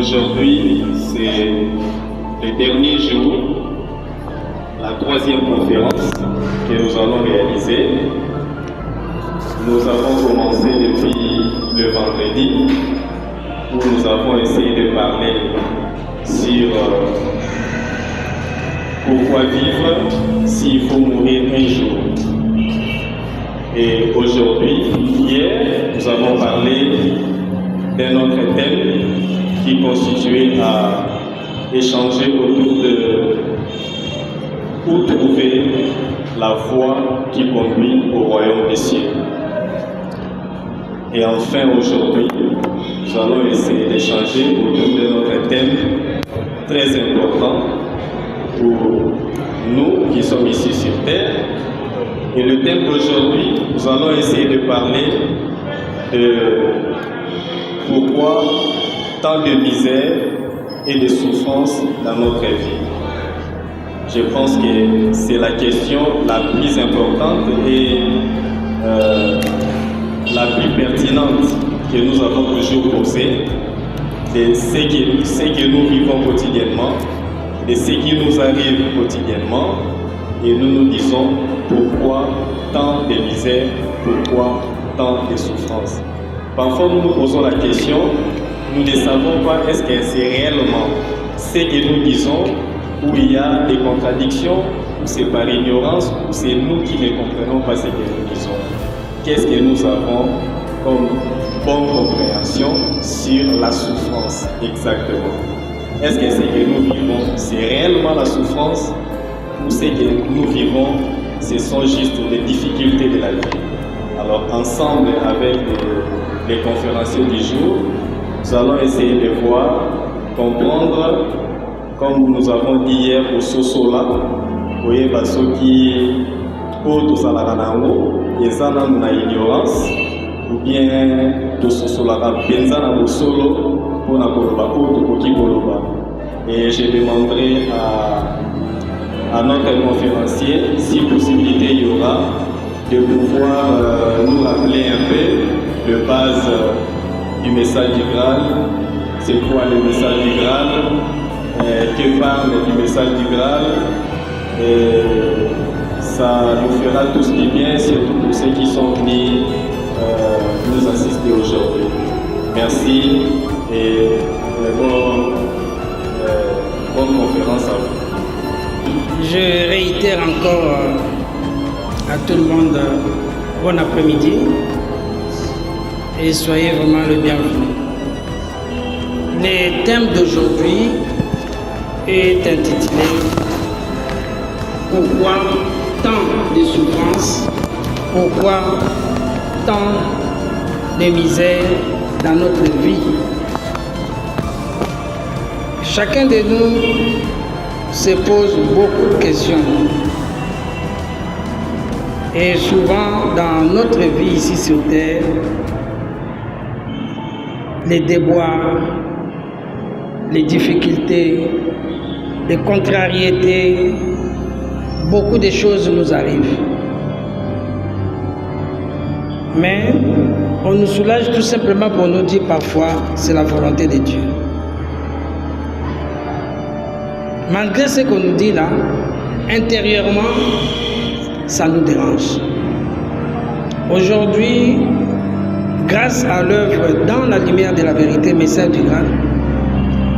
Aujourd'hui, c'est le dernier jour, la troisième conférence que nous allons réaliser. Nous avons commencé depuis le vendredi, où nous avons essayé de parler sur pourquoi vivre s'il faut mourir un jour. Et aujourd'hui, hier, nous avons parlé d'un autre thème qui constituait à échanger autour de où trouver la voie qui conduit au royaume des cieux. Et enfin, aujourd'hui, nous allons essayer d'échanger autour de notre thème très important pour nous qui sommes ici sur Terre. Et le thème d'aujourd'hui, nous allons essayer de parler de pourquoi tant de misère et de souffrance dans notre vie. Je pense que c'est la question la plus importante et la plus pertinente que nous avons toujours posée, de ce que nous vivons quotidiennement, de ce qui nous arrive quotidiennement, et nous nous disons pourquoi tant de misère, pourquoi tant de souffrance. Parfois nous nous posons la question, nous ne savons pas est-ce que c'est réellement ce que nous disons, où il y a des contradictions, ou c'est par ignorance, ou c'est nous qui ne comprenons pas ce que nous disons. Qu'est-ce que nous avons comme bonne compréhension sur la souffrance exactement? Est-ce que ce que nous vivons, c'est réellement la souffrance, ou ce que nous vivons, ce sont juste des difficultés de la vie? Alors ensemble avec les conférenciers du jour, nous allons essayer de voir, comprendre, comme nous avons dit hier au Sosola, voyez, ceux qui ont na ignorance, ou bien tout Sosola penza na bosolo pour na koloba ou tout koloba. Et je demanderai à notre conférencier, si possibilité il y aura, de pouvoir nous rappeler un peu le base du message du Graal. C'est quoi le message du Graal? Que parle du message du Graal? Et ça nous fera tous du bien, surtout pour ceux qui sont venus nous assister aujourd'hui. Merci et bonne conférence à vous. Je réitère encore à tout le monde bon après-midi et soyez vraiment le bienvenu. Le thème d'aujourd'hui est intitulé « Pourquoi tant de souffrances, pourquoi tant de misère dans notre vie ?» Chacun de nous se pose beaucoup de questions. Et souvent, dans notre vie ici sur Terre, les déboires, les difficultés, les contrariétés, beaucoup de choses nous arrivent. Mais on nous soulage tout simplement pour nous dire parfois c'est la volonté de Dieu. Malgré ce qu'on nous dit là, intérieurement, ça nous dérange. Aujourd'hui, grâce à l'œuvre Dans la lumière de la vérité, message du Graal,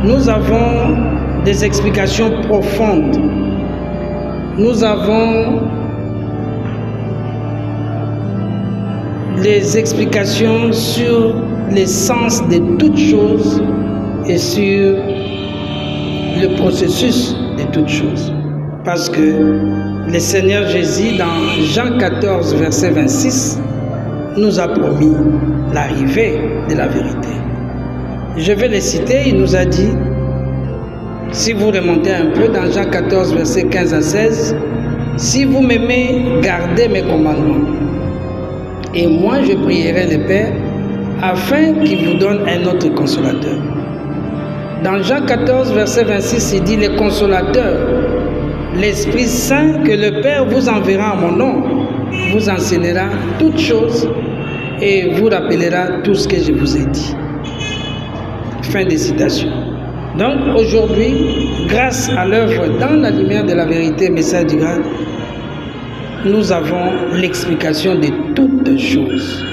nous avons des explications profondes. Nous avons des explications sur l'essence de toutes choses et sur le processus de toutes choses. Parce que le Seigneur Jésus, dans Jean 14, verset 26, nous a promis l'arrivée de la vérité. Je vais les citer, il nous a dit, si vous remontez un peu dans Jean 14, verset 15 à 16, « Si vous m'aimez, gardez mes commandements. Et moi, je prierai le Père, afin qu'il vous donne un autre consolateur. » Dans Jean 14, verset 26, il dit, « Le consolateur, l'Esprit Saint que le Père vous enverra en mon nom, vous enseignera toutes choses et vous rappellera tout ce que je vous ai dit. » Fin de citation. Donc aujourd'hui, grâce à l'œuvre Dans la lumière de la vérité, message du Graal, nous avons l'explication de toutes choses.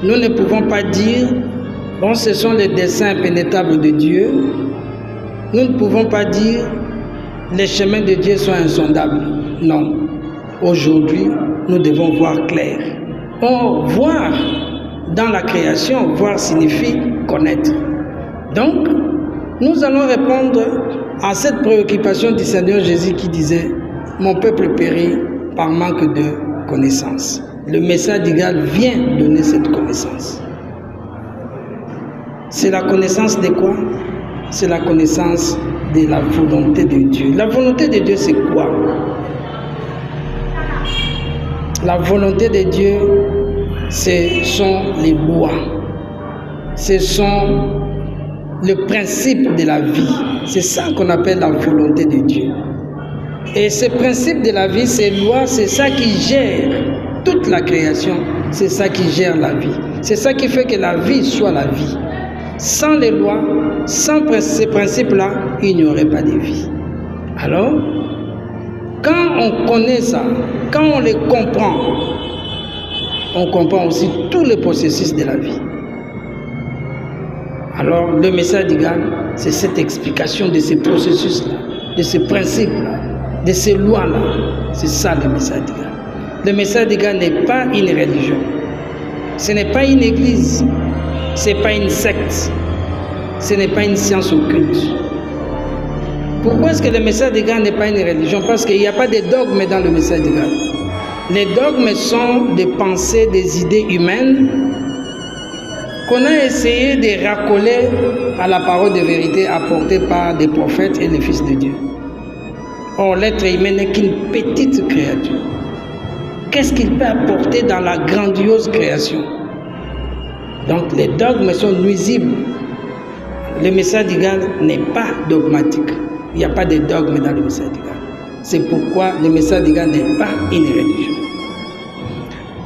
Nous ne pouvons pas dire, bon, ce sont les desseins impénétrables de Dieu. Nous ne pouvons pas dire, les chemins de Dieu sont insondables. Non. Aujourd'hui, nous devons voir clair. Or, voir dans la création, voir signifie connaître. Donc, nous allons répondre à cette préoccupation du Seigneur Jésus qui disait « Mon peuple périt par manque de connaissance ». Le message du Graal vient donner cette connaissance. C'est la connaissance de quoi? C'est la connaissance de la volonté de Dieu. La volonté de Dieu, c'est quoi? La volonté de Dieu, ce sont les lois. Ce sont le principe de la vie. C'est ça qu'on appelle la volonté de Dieu. Et ce principe de la vie, ces lois, c'est ça qui gère toute la création. C'est ça qui gère la vie. C'est ça qui fait que la vie soit la vie. Sans les lois, sans ces principes-là, il n'y aurait pas de vie. Alors, quand on connaît ça, quand on les comprend, on comprend aussi tous les processus de la vie. Alors, le message du Graal, c'est cette explication de ces processus-là, de ces principes-là, de ces lois-là. C'est ça le message du Graal. Le message du Graal n'est pas une religion. Ce n'est pas une église. Ce n'est pas une secte. Ce n'est pas une science occulte. Pourquoi est-ce que le message du Graal n'est pas une religion? Parce qu'il n'y a pas de dogmes dans le message du Graal. Les dogmes sont des pensées, des idées humaines qu'on a essayé de raccoler à la parole de vérité apportée par des prophètes et les fils de Dieu. Or, l'être humain n'est qu'une petite créature. Qu'est-ce qu'il peut apporter dans la grandiose création? Donc, les dogmes sont nuisibles. Le message du Graal n'est pas dogmatique. Il n'y a pas de dogme dans le message du Graal. C'est pourquoi le message du Graal n'est pas une religion.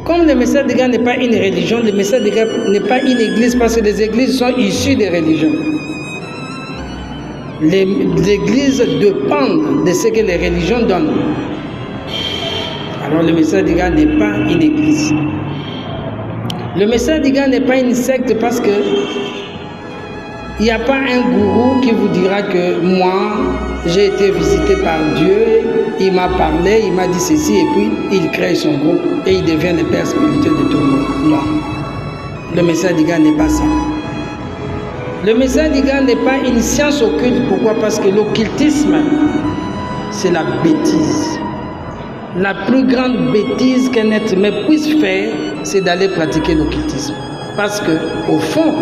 Comme le message du Graal n'est pas une religion, le message du Graal n'est pas une église parce que les églises sont issues des religions. Les églises dépendent de ce que les religions donnent. Alors le message du Graal n'est pas une église. Le message du Graal n'est pas une secte parce que il n'y a pas un gourou qui vous dira que moi, j'ai été visité par Dieu, il m'a parlé, il m'a dit ceci, et puis il crée son groupe et il devient le père spirituel de tout le monde. Non. Le message du Graal n'est pas ça. Le message du Graal n'est pas une science occulte. Pourquoi? Parce que l'occultisme, c'est la bêtise. La plus grande bêtise qu'un être humain puisse faire, c'est d'aller pratiquer l'occultisme. Parce que, au fond,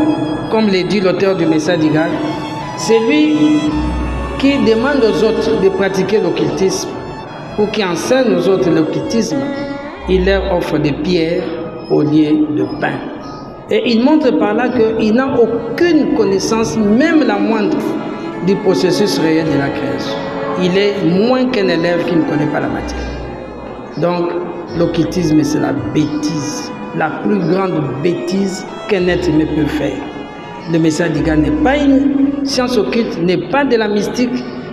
comme l'a dit l'auteur du message du Graal, c'est lui qui demande aux autres de pratiquer l'occultisme ou qui enseigne aux autres l'occultisme. Il leur offre des pierres au lieu de pain. Et il montre par là qu'il n'a aucune connaissance, même la moindre, du processus réel de la création. Il est moins qu'un élève qui ne connaît pas la matière. Donc, l'occultisme, c'est la bêtise, la plus grande bêtise qu'un être humain peut faire. Le message du Graal n'est pas une science occulte, n'est pas de la mystique,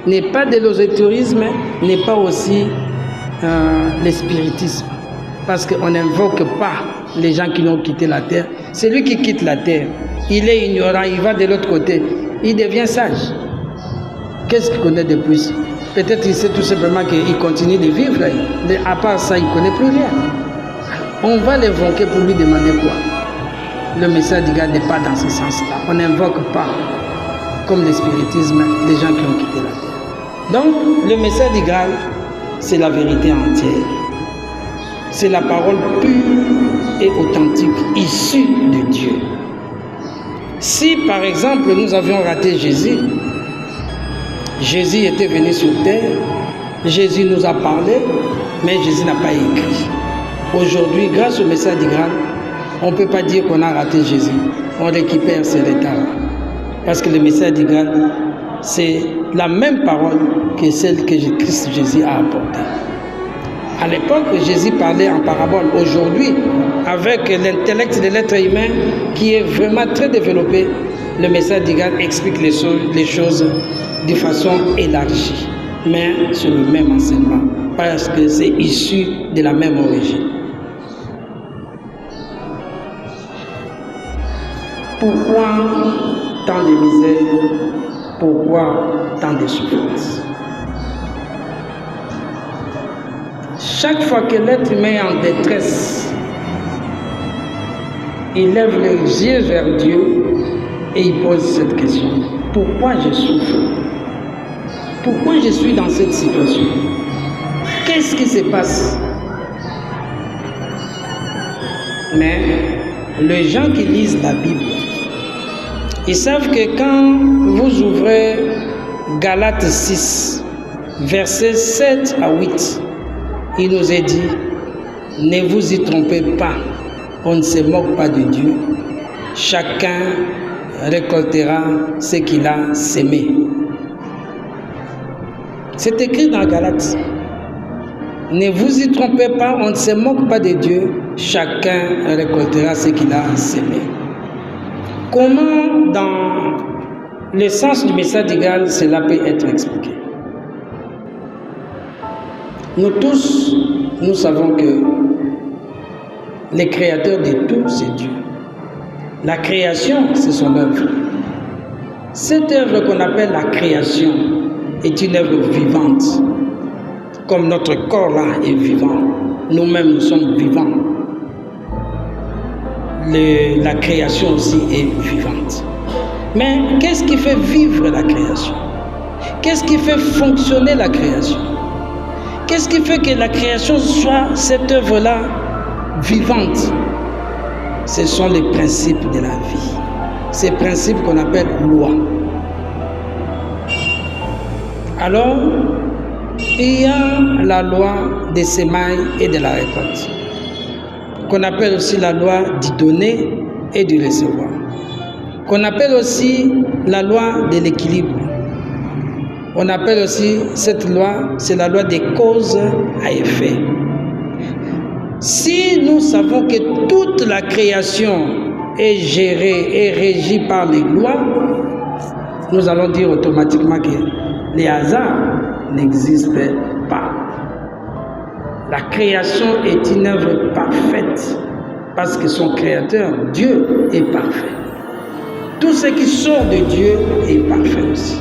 n'est pas de l'ésotérisme, n'est pas aussi le spiritisme. Parce qu'on n'invoque pas les gens qui ont quitté la terre. C'est lui qui quitte la terre. Il est ignorant, il va de l'autre côté. Il devient sage. Qu'est-ce qu'il connaît de plus? Peut-être il sait tout simplement qu'il continue de vivre. À part ça, il ne connaît plus rien. On va l'invoquer pour lui demander quoi? Le message du Graal n'est pas dans ce sens-là. On n'invoque pas, comme le spiritisme, les gens qui ont quitté la terre. Donc, le message du Graal, c'est la vérité entière. C'est la parole pure et authentique, issue de Dieu. Si, par exemple, nous avions raté Jésus, Jésus était venu sur terre, Jésus nous a parlé, mais Jésus n'a pas écrit. Aujourd'hui, grâce au message du Graal, on ne peut pas dire qu'on a raté Jésus. On récupère ses retards. Parce que le message du Graal, c'est la même parole que celle que Christ Jésus a apportée. À l'époque, Jésus parlait en parabole. Aujourd'hui, avec l'intellect de l'être humain qui est vraiment très développé, le message d'Igal explique les choses de façon élargie, mais sur le même enseignement, parce que c'est issu de la même origine. Pourquoi tant de misère? Pourquoi tant de souffrance? Chaque fois que l'être humain est en détresse, il lève les yeux vers Dieu et il pose cette question. Pourquoi je souffre? Pourquoi je suis dans cette situation? Qu'est-ce qui se passe? Mais les gens qui lisent la Bible, ils savent que quand vous ouvrez Galates 6, versets 7 à 8, il nous est dit, ne vous y trompez pas, on ne se moque pas de Dieu. Chacun récoltera ce qu'il a sémé. C'est écrit dans Galates. Ne vous y trompez pas, on ne se moque pas de Dieu. Chacun récoltera ce qu'il a sémé. Comment, dans le sens du message d'Igal, cela peut être expliqué? Nous tous, nous savons que le créateur de tout, c'est Dieu. La création, c'est son œuvre. Cette œuvre qu'on appelle la création est une œuvre vivante. Comme notre corps là est vivant, nous-mêmes nous sommes vivants. La création aussi est vivante. Mais qu'est-ce qui fait vivre la création? Qu'est-ce qui fait fonctionner la création? Qu'est-ce qui fait que la création soit cette œuvre-là vivante? Ce sont les principes de la vie. Ces principes qu'on appelle loi. Alors, il y a la loi des semailles et de la récolte, qu'on appelle aussi la loi du donner et du recevoir, qu'on appelle aussi la loi de l'équilibre. On appelle aussi cette loi, c'est la loi des causes à effet. Si nous savons que toute la création est gérée et régie par les lois, nous allons dire automatiquement que les hasards n'existent pas. La création est une œuvre parfaite parce que son créateur, Dieu, est parfait. Tout ce qui sort de Dieu est parfait aussi.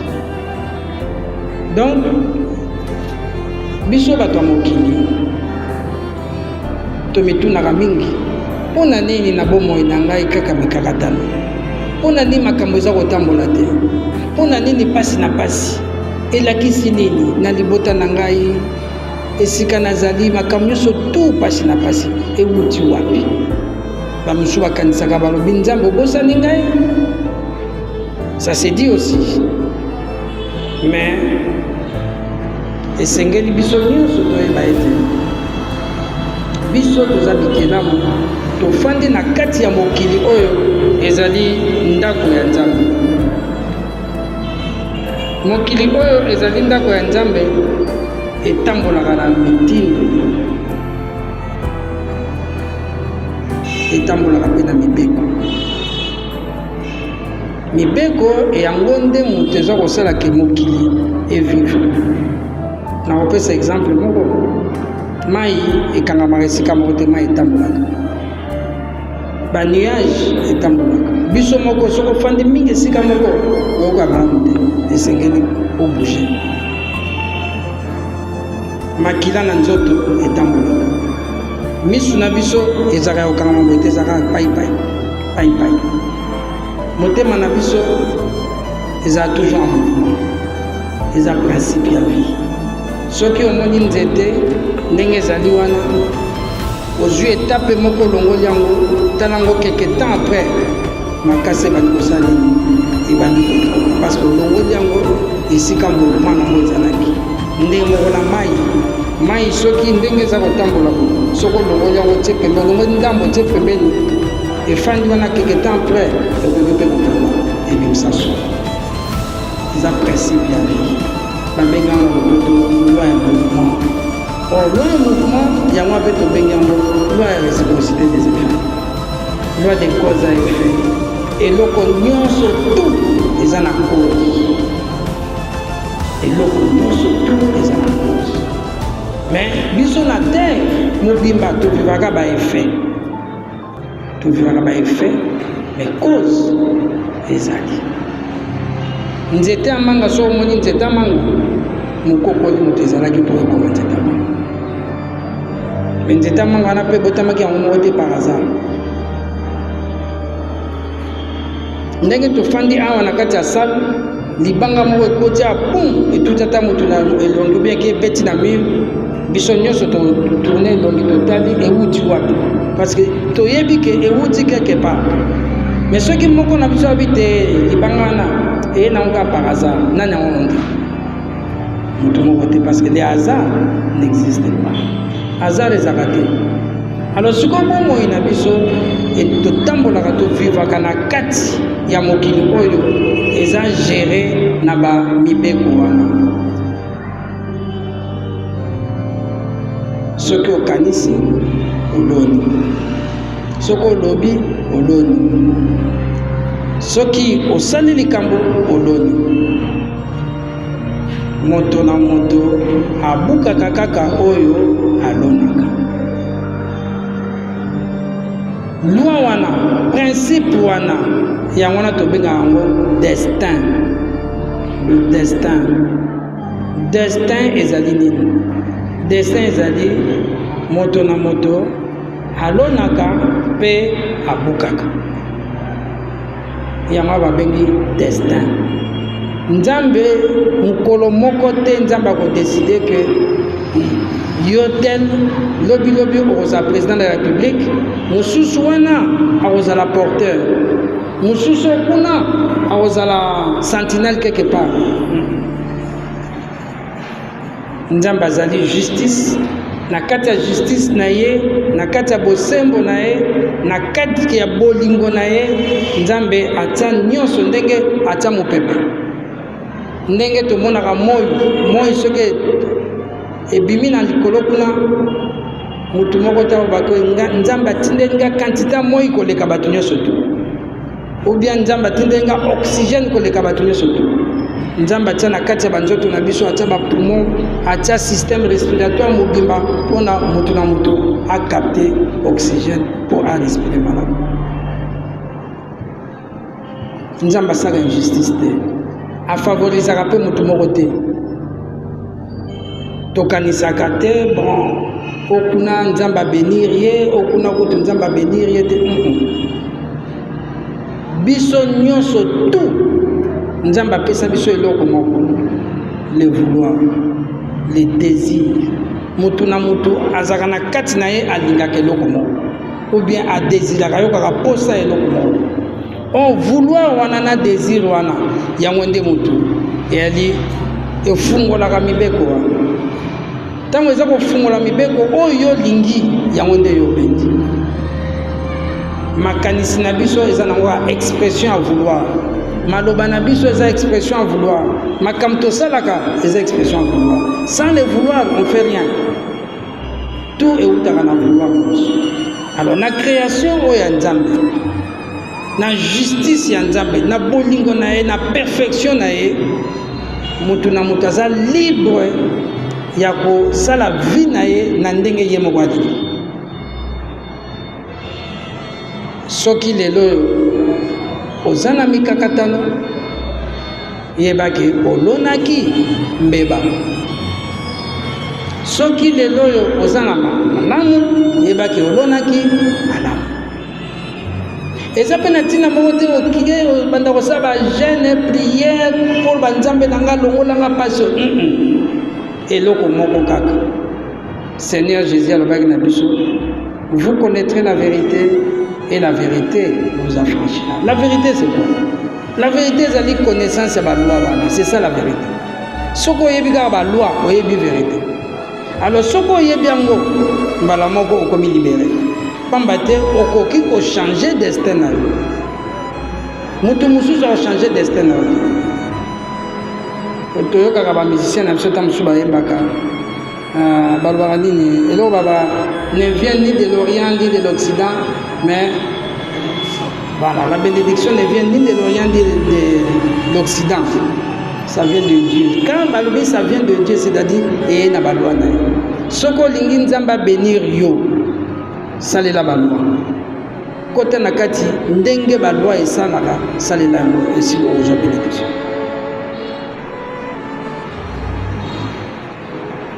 Donc, biso bato ya mokili tomitunaka mingi mpona nini na bomoi na ngai kaka mikakatano, mpona nini makambo eza kotambola te, mpona nini pasi na pasi elakisi nini na libota na ngai, esika nazali makambo nyonso tu pasi na pasi ewuti wapi? Bamosusu bakanisaka balobi nzambe obosani ngai, ça se dit aussi, mais esengeli biso nyonso toyeba ete biso toza bikelamu tofandi na kati ya mokili oyo ezali ndako ya Nzambe. Mokili oyo ezali ndako ya Nzambe etambolaka na mitindo, etambolaka mpe na mibeko. Mibeko yango nde moto eza kosala ke mokili evivre. nakopesa exemple moko, mai ekangamaka esika moko te, mai etambolaka, banuage etambolaka. Biso moko soki ofandi mingi esika moko oyoka malamu te, esengeli obouge. Makila na nzoto etambolaka, misu na biso ezalaka kokangama boye te, ezalaka paipai. Motema na biso ezala toujours en mouvement, eza principe ya vie. Soki omoni nzete ndenge ezali wana, ozwi etape moko olongoli yango, tala yango quelque temps après makasi ebandi kosala nini, ebandi kokanga, parce que olongoli yango esika mouvement nango ezalaki. Ndenge moko na mai soki ndenge eza kotambola, soki olongoli yango tie pembeni, olongoli ndambo tie pembeni, efandi wana quelque temps après ekoki mpe kokanga ebimisa so. Eza principe ya vie, babengi yango lopoto loi ya mouvement. Or loi ya mouvement yango mpe tobengi yango loi ya réciprocité des effets, loi des causes à effet. eloko nyonso tout eza na cause. Eloko nyonso tout eza na cause. Mais biso na terre mobimba tovivaka ba effet. Tovivaka ba effet, mais cause ezali. Nzete amanga so omoni nzete amanga mokokoli moto ezalaki mpo ekoma nzete amanga. Mais nzete amanga wana mpe botamaki yango moko te par hasard. Ndenge tofandi awa na kati ya salle libanga moko ekoti ya pum etuti ata moto na elongi obiaki ebeti na mur biso nyonso tourne elongi totali ewuti wapi parce que toyebi ke ewuti quelque part. Mais soki moko na biso abi te libanga wana eye nango ka par hasard nani yango ondi moto moko te parce que les hasards n'existent pas. Hasard ezalaka te. Alors sikoyo bomoi na biso totambolaka tovivaka na kati ya mokili oyo eza géré na bamibeko wana. Soki okanisi oloni, soki olobi oloni, soki osali likambo oloni. Moto na moto abukaka kaka oyo alonaka. Loi wana, principe wana, yango wana tobenga yango destin. Le destin. Destin ezali nini? Destin ezali moto na moto alonaka pe abukaka. Yango babengi destin. Nzambe mukolo moko te nzambe akodeside ke yo tel lobi okozala président de la République, mosusu wana akozala porteur, mosusu kuna akozala sentinelle quelque part. Nzambe azali justice, na kati ya justice na ye, na kati ya bosembo na ye, na kati ya bolingo na ye, Nzambe atia nyonso ndenge atia mopepe. Ndenge tomonaka moi soki ebimi na likolo kuna mutu moko ta bako Nzambe atindeli nga quantité moi koleka bato nyonso tu, ou bien Nzambe atindeli nga oxygène koleka bato nyonso tu. Nzambe atia na kati ya banzoto na biso, atia bapoumon, atia système respiratoire mobimba mpona mutu na mutu acapter oxygène pour respirer malamu. Nzambe asala injustice te, afavorisaka mpe mutu moko te. Tokanisaka te bon okuna Nzambe abénir ye, okuna kote Nzambe abénir ye te. Biso nyonso tout Nzambe apesa biso eloko moko, le vouloir, le désir. Mutu na mutu azaka na kati na ye alingaka eloko moko, ou bien adésiraka yo kaka posa eloko moko. On vouloir wana na désir wana yango nde mutu eyali efungolaka mibeko wana. Tango eza kofungola mibeko oyo lingi yango nde yo bendi. Makanisi na biso eza nango expression à vouloir. Maloba na biso eza expression à vouloir. Makambo tosalaka eza expression à vouloir. Sans le vouloir on fait rien. Tout est outaka na vouloir. Alors na création oyo ya Nzambe, na justice ya Nzambe, na bolingo na ye, na perfection na ye, mutu na mutu aza libre ya kosala vie na ye na ndenge ye moko alingi. Soki lelo oza na mikakatano yebaki olonaki mbeba. Soki lelo oza na malamu yebaki olonaki malamu. Eza pe na ntina moko te okige banda kosala ba jeûne prière pour banzambe na nga longola nga pasi. Eloko moko kaka. Seigneur Jésus alobaki na biso, vous connaîtrez la vérité et la vérité vous affranchira. La vérité c'est quoi? La vérité c'est la connaissance de la loi. C'est ça la vérité. Soko yebi ka ba loi, oyebi vérité. Alors soko yebi yango mbala moko okomi libéré. Pamba te okoki ko changer destin na yo. Mutu mususu a changer destin na yo. Toyokaka ba musicien na biso ta musu ba yembaka balobaka nini eloko baba ne vient ni de l'Orient ni de l'Occident mais Voilà, la bénédiction ne vient ni de l'Orient ni de l'Occident. Ça vient de Dieu. Quand balobi ça vient de Dieu, c'est-à-dire et na balwa na. Soko lingi nzamba bénir yo. Salela balwa. Côté nakati ndenge balwa et salaka salela yo et si ozo bénédiction.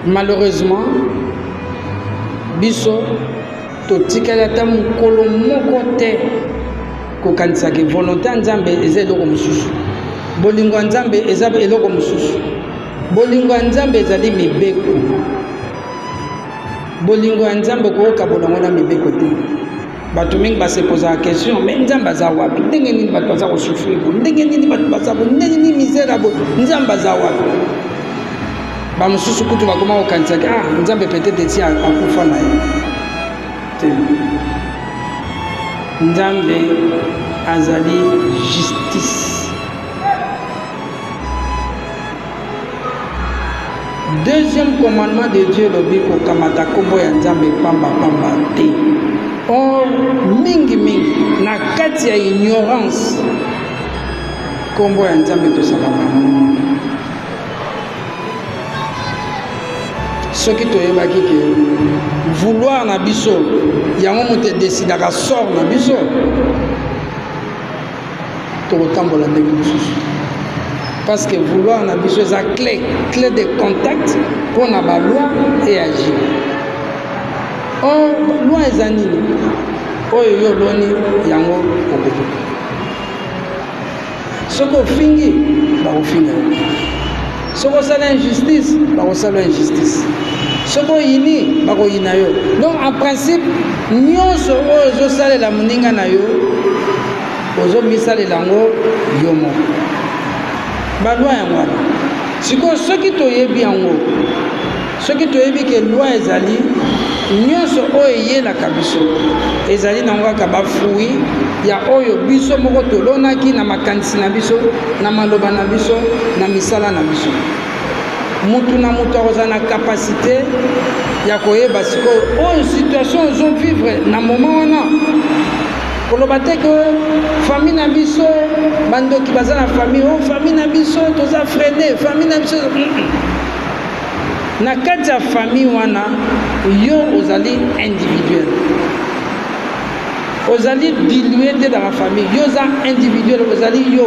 Malheureusement, biso totikala ta mukolo moko te ko kanisa ke volonté nzambe ezelo mususu. Bolingo nzambe ezaba eloko mususu. Bolingo nzambe ezali mibeko. Bolingo nzambe ko kabolongo na mibeko te. Bato mingi ba se poser la question, mais nzambe za wapi? Ndenge nini bato baza ko souffrir? Ndenge nini bato baza ko ndenge nini misère bo? Nzambe za wapi? Ba mususu kutu bakoma ko kanisa ke nzambe peut-être ti akufa na ye. Nzambe azali justice. Deuxième commandement de Dieu, le biko kamata kombo ya nzambe pamba pamba te. Or mingi mingi na kati ya ignorance kombo ya nzambe to salama. Soki toyebaki ke vouloir na biso yango moto décidaka sort na biso tokotambola ndenge mosusu. Parce que vouloir na biso eza clé de contact pour na ba loi et agir. Or loi eza nini oyo yo loni yango okoki. Soko ofingi bakofinga, soko osala injustice bakosala injustice, soko oyini bakoyina yo. Donc en principe nyonso oyo ozosalela moninga na yo ozomisalela yango yo moko. Balwa yango wana sikoyo soki toyebi yango, soki toyebi ke loi ezali nyonso oyo eyelaka biso ezali nango kaka bafui ya oyo biso moko tolonaki na makanisi na biso, na maloba na biso, na misala na biso. Mutu na mutu akozala na kapasité ya koyeba sikoyo oyo situation ozovivre na moment wana. Koloba te que famille na biso bandoki baza na famille, oh famille na biso toza freiné, famille na biso na kati ya famille wana yo ozali individuel, ozali dilué te dans la famille, yo za individuel, ozali yo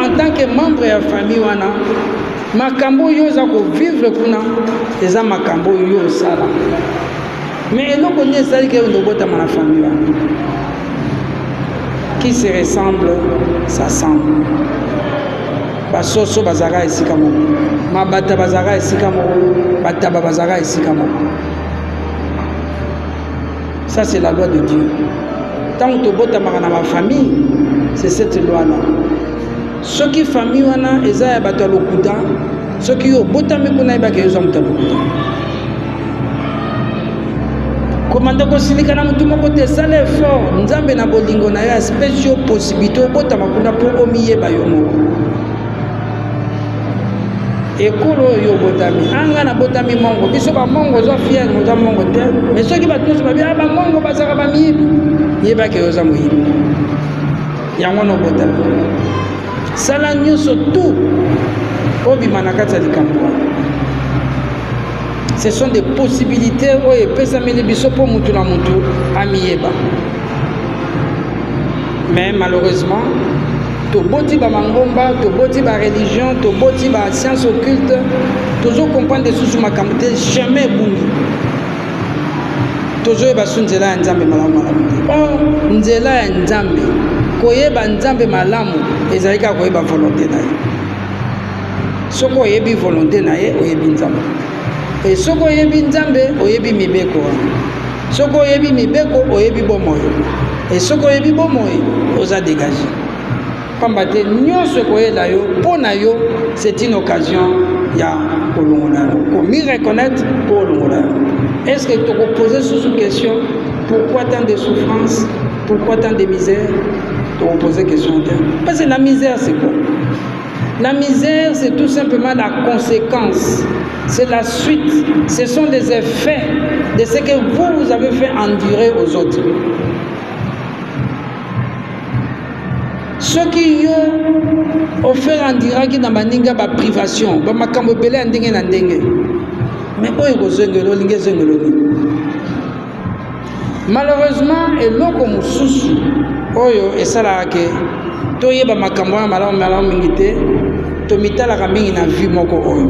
en tant que membre ya famille wana makambo yo za ko vivre kuna eza makambo yo osala. Mais eloko ni ezali ke ndobotama na famille wana. Qui se ressemble s'assemble. Basoso bazaka esika moko, mabata bazaka esika moko, bataba bazaka esika moko. Ça c'est la loi de Dieu. Tant que tobotama na ma famille, c'est cette loi là. Ce qui famille wana eza ya bato lokuta, ce qui obotami kuna ibake yoza muta lokuta. Komanda kosilika na mutu moko te sala effort nzambe na bolingo na ya special possibilité obotama kuna po omiyeba yo moko. Ekolo yo botami anga na botami mongo biso ba mongo zo fier moza mongo te, mais soki batuso ba bia ba mongo bazaka ba miyibi yeba ke yoza moyibi yango no botami sala nyonso tout obima na kati ya likambo. Ce sont des possibilités où il peut s'amener biso pour mutu na mutu amiyeba. Mais malheureusement, to boti ba mangomba, to boti ba religion, to boti ba science occulte, toujours comprendre des sous makamute jamais bungi. Toujours ba sunzela ya nzambe malamu malamu. Oh, nzela ya nzambe. Koyeba nzambe malamu ezalika koyeba volonté na ye. Soko oyebi volonté na ye oyebi nzambe. Et soko oyebi nzambe oyebi mibeko. Soko oyebi mibeko oyebi bomoyo. Et soko oyebi bomoyo oza dégager. Pambate nyonso koyela yo pona yo c'est une occasion ya kolongola. Pour m'y reconnaître pour kolongola. Est-ce que tu peux poser sous question pourquoi tant de souffrances, pourquoi tant de misère? Tu peux poser question. Parce que la misère c'est quoi? La misère, c'est tout simplement la conséquence, c'est la suite, ce sont les effets de ce que vous avez fait endurer aux autres. Ce qui est offert en direct dans la privation, dans ma cambobele en dengue na dengue. Mais où est-ce que malheureusement, et l'eau comme sous oyo et ça là que toye ba makambo malamu mingite to mitala kamingi na vie moko oyo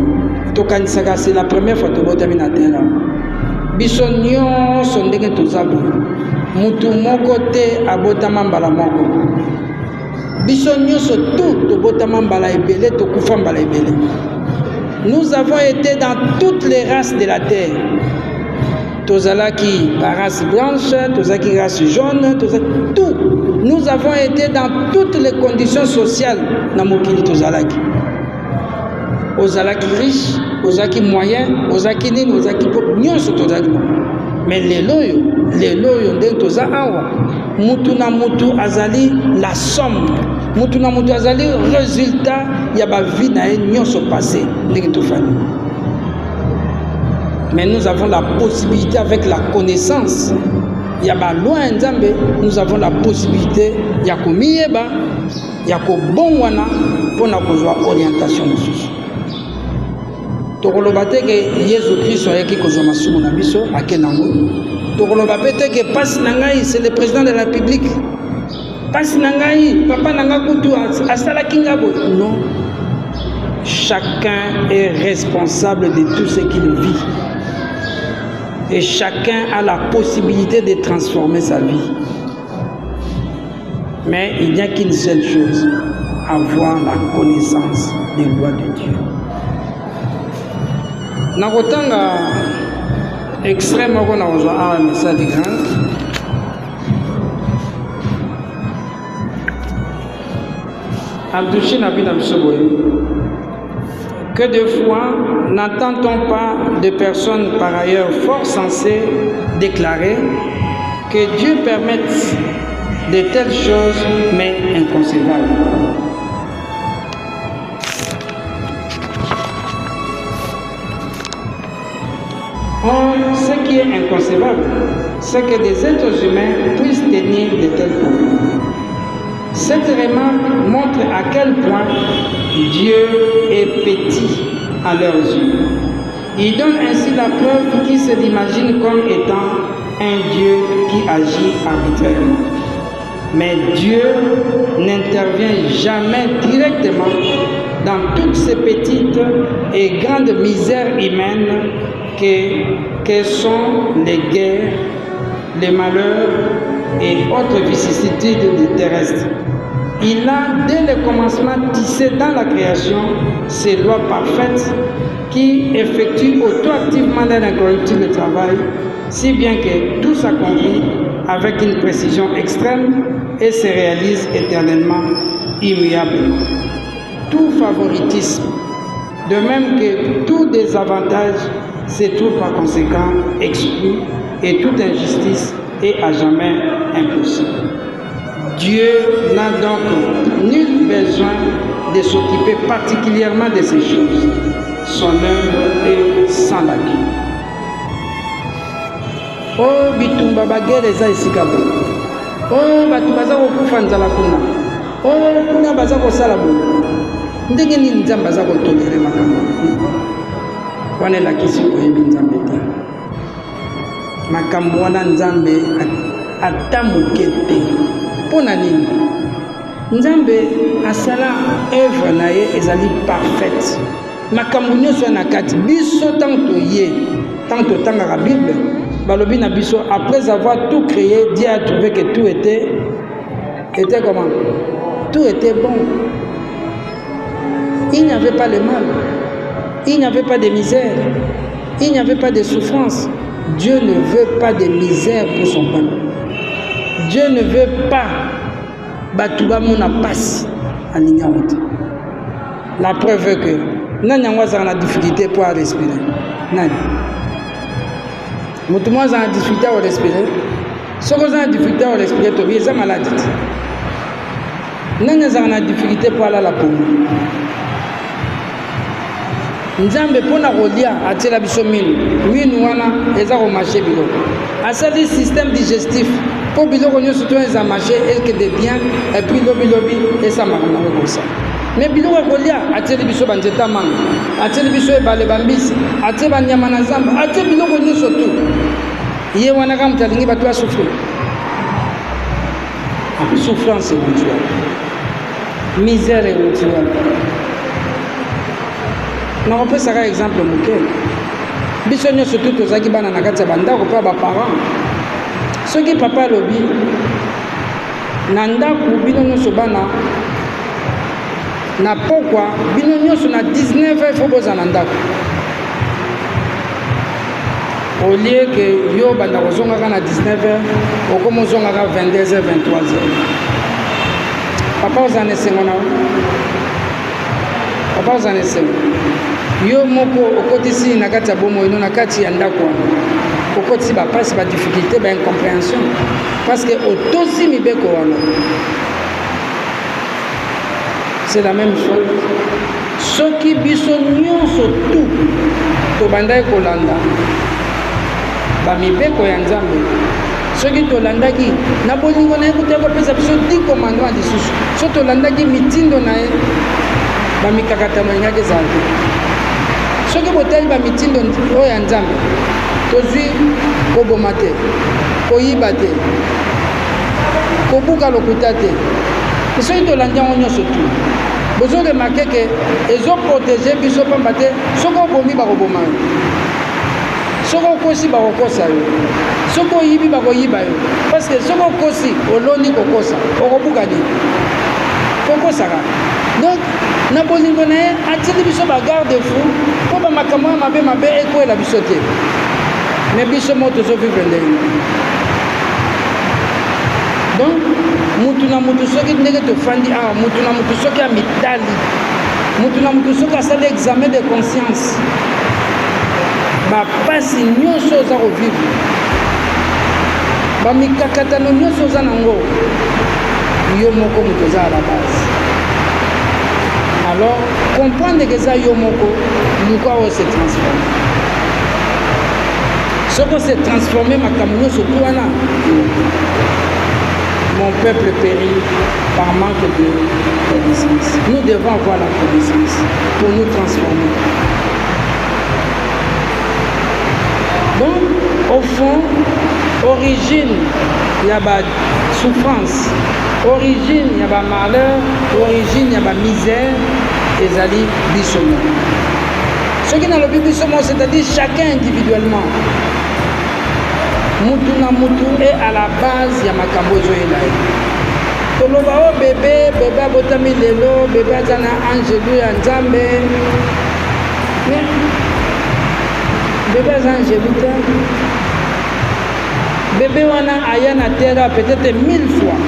to kanisaka c'est la première fois to botami na terre biso nyonso ndenge tozabo mutu moko te abotama mbala moko biso nyonso tout to botama mbala ebele to kufa mbala ebele. Nous avons été dans toutes les races de la terre. Tozalaki race blanche, tozalaki race jaune, tout. Nous avons été dans toutes les conditions sociales dans mokili tozalaki. Ozalaki riche, ozalaki moyen, ozalaki nini, ozalaki nyonso tozalaki. Mais les loyo ndenge toza awa. Mutu na mutu azali la somme. Mutu na mutu azali résultat ya ba vie na nyonso passé ndenge tofani. Mais nous avons la possibilité avec la connaissance. Il y a pas loin nzambe, nous avons la possibilité ya komiyeba, ya ko bonwana pour na kozwa orientation mosusu. Tokoloba te ke Yesu Christ ayaki kozwa masumu na biso akenango. Tokoloba te ke pasi na ngai c'est le président de la République. Pasi na ngai papa na ngai kutu asalaki ngabo. Non. Chacun est responsable de tout ce qu'il vit. Et chacun a la possibilité de transformer sa vie. Mais il n'y a qu'une seule chose, avoir la connaissance des lois de Dieu. Nakotanga extrêmement qu'on a besoin un message grand. Abdouchi n'a pas que de fois n'entend-on pas de personnes par ailleurs fort censées déclarer que Dieu permette de telles choses mais inconcevables. Or, ce qui est inconcevable, c'est que des êtres humains puissent tenir de tels propos. Cette remarque montre à quel point Dieu est petit à leurs yeux. Il donne ainsi la preuve qu'ils se l'imaginent comme étant un Dieu qui agit arbitrairement. Mais Dieu n'intervient jamais directement dans toutes ces petites et grandes misères humaines que sont les guerres, les malheurs et autres vicissitudes terrestres. Il a, dès le commencement, tissé dans la création ces lois parfaites qui effectuent auto-activement dans l'incorruptible travail, si bien que tout s'accomplit avec une précision extrême et se réalise éternellement, immuablement. Tout favoritisme, de même que tout désavantage, se trouve par conséquent exclu et toute injustice est à jamais impossible. Dieu n'a donc nul besoin de s'occuper particulièrement de ces choses. Son œuvre est sans lacume. Oh, bitumba bagere za isikabo. Oh, batu baza kokufa nzala kuna. Oh, kuna baza kosala boye. Ndenge nini nzambe aza kotolere makambo. Wana elakisi oyebi nzambe te. Makambo wana nzambe ata moke te. Pona nini? Nzambe asala œuvre na ye ezali parfaite. Makambo nyonso na kati biso tanto ye, tanto tangaka Bible, balobi na biso après avoir tout créé, Dieu a trouvé que tout était comment? Tout était bon. Il n'y avait pas le mal. Il n'y avait pas de misère. Il n'y avait pas de souffrance. Dieu ne veut pas de misère pour son peuple. Dieu ne veut pas Batouba Mona passe à l'ignarante. La preuve est que Nani a la difficulté pour respirer. Nani. Moutouma a la difficulté à respirer. Ce qu'on a la difficulté à respirer, c'est maladie. Nani a la difficulté pour aller à la pomme. nzambe mpona kolia atiela biso minu wana eza komarche biloko asali système digestif mpo biloko nyonso to eza marche ekende bien epuis lobilobi esamaka nango kosa mais biloko ya kolia atieli biso banzete ya manga atieli biso ebale bambisi atie banyama na zamba atie biloko nyonso tu ye wana kaka moto alingi bato basouffrir souffrance ewuti wana misère ewuti wana nakopesaka exemple moke biso nyonso tu tozalaki bana na kati ya bandako mpe ya baparent soki papa alobi na ndako bino nyonso bana na pokwa bino nyonso na 19 fo boza na ndako au lieu que yo banda kozongaka na 19h okoma ozongaka 22h 23h papa oza na esengo na papa oza na esengo yo moko okotisi na kati ya bomoi no na kati ya ndako wana okotisi bapasi badifficulté baincompréhension parce que otosi mibeko wana c'est la même chose soki biso nyonso tu tobandaki kolanda bamibeko ya nzambe soki tolandaki na bolingo na ye kuta kopesa biso 10 commandement lisusu so tolandaki mitindo na ye bamikakatano engaki ezala te soki botali bamitindo oyo ya nzambe tozwi koboma te koyiba te kobuka lokuta te soki tolandi yango nyonso tu bozoremake ke ezoprotege biso pamba te soki obomi bakoboma yo soki okosi bakokosa yo soki oyibi bakoyiba yo parce que soki okosi olondi kokosa okobuka nini kokosaka donc na bolingo na ye atili biso bagarde fou mpo bamakambo ya mabe ekwela biso te mais biso mo tozovivre ndenge donc mutu na mutu soki ndenge tofandi awa mutu na mutu soki amitali mutu na mutu soki asali examen de conscience bapasi nyonso oza kovivre bamikakatano nyonso oza nango yo moko moto oza à la base alors comprendre que eza yo moko luka oyo se transforme soki ose transforme makambo nyonso tu wana mon peuple périt par manque de connaissance. Nous devons avoir la connaissance pour nous transformer. Donc, au fond, origine, il y a la souffrance. Origine, il y a la malheur. Origine, il y a la misère. Et Zali, bissomo. Ce qui est dans le bissomo, c'est-à-dire chacun individuellement. Mutu na mutu est à la base ya makambo ezoyela ye toloba o bebe abotami lelo bebe aza na angelu ya nzambe bebe aza angelu te bebe wana aya na terre peut-être 1000 fois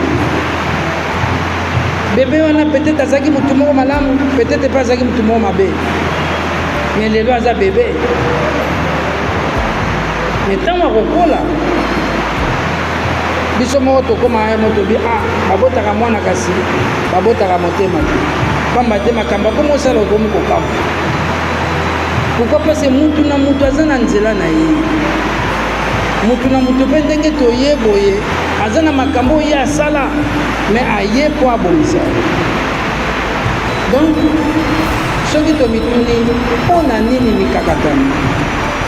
bebe wana peut-être azalaki mutu moko malamu peut-être pas azalaki mutu moko mabe mais lelo aza bebe mais ntango akokola biso moko tokóma ye moto bi babotaka mwana kasi babotaka motema te pamba te makambo akoma osala okomi kokama pourkoi parce mutu na mutu aza na nzela na ye mutu na mutu mpe ndenge toye boye aza na makambo oyo ye asala mais aye mpo abomisa donc soki tomituni mpo na nini mikakatano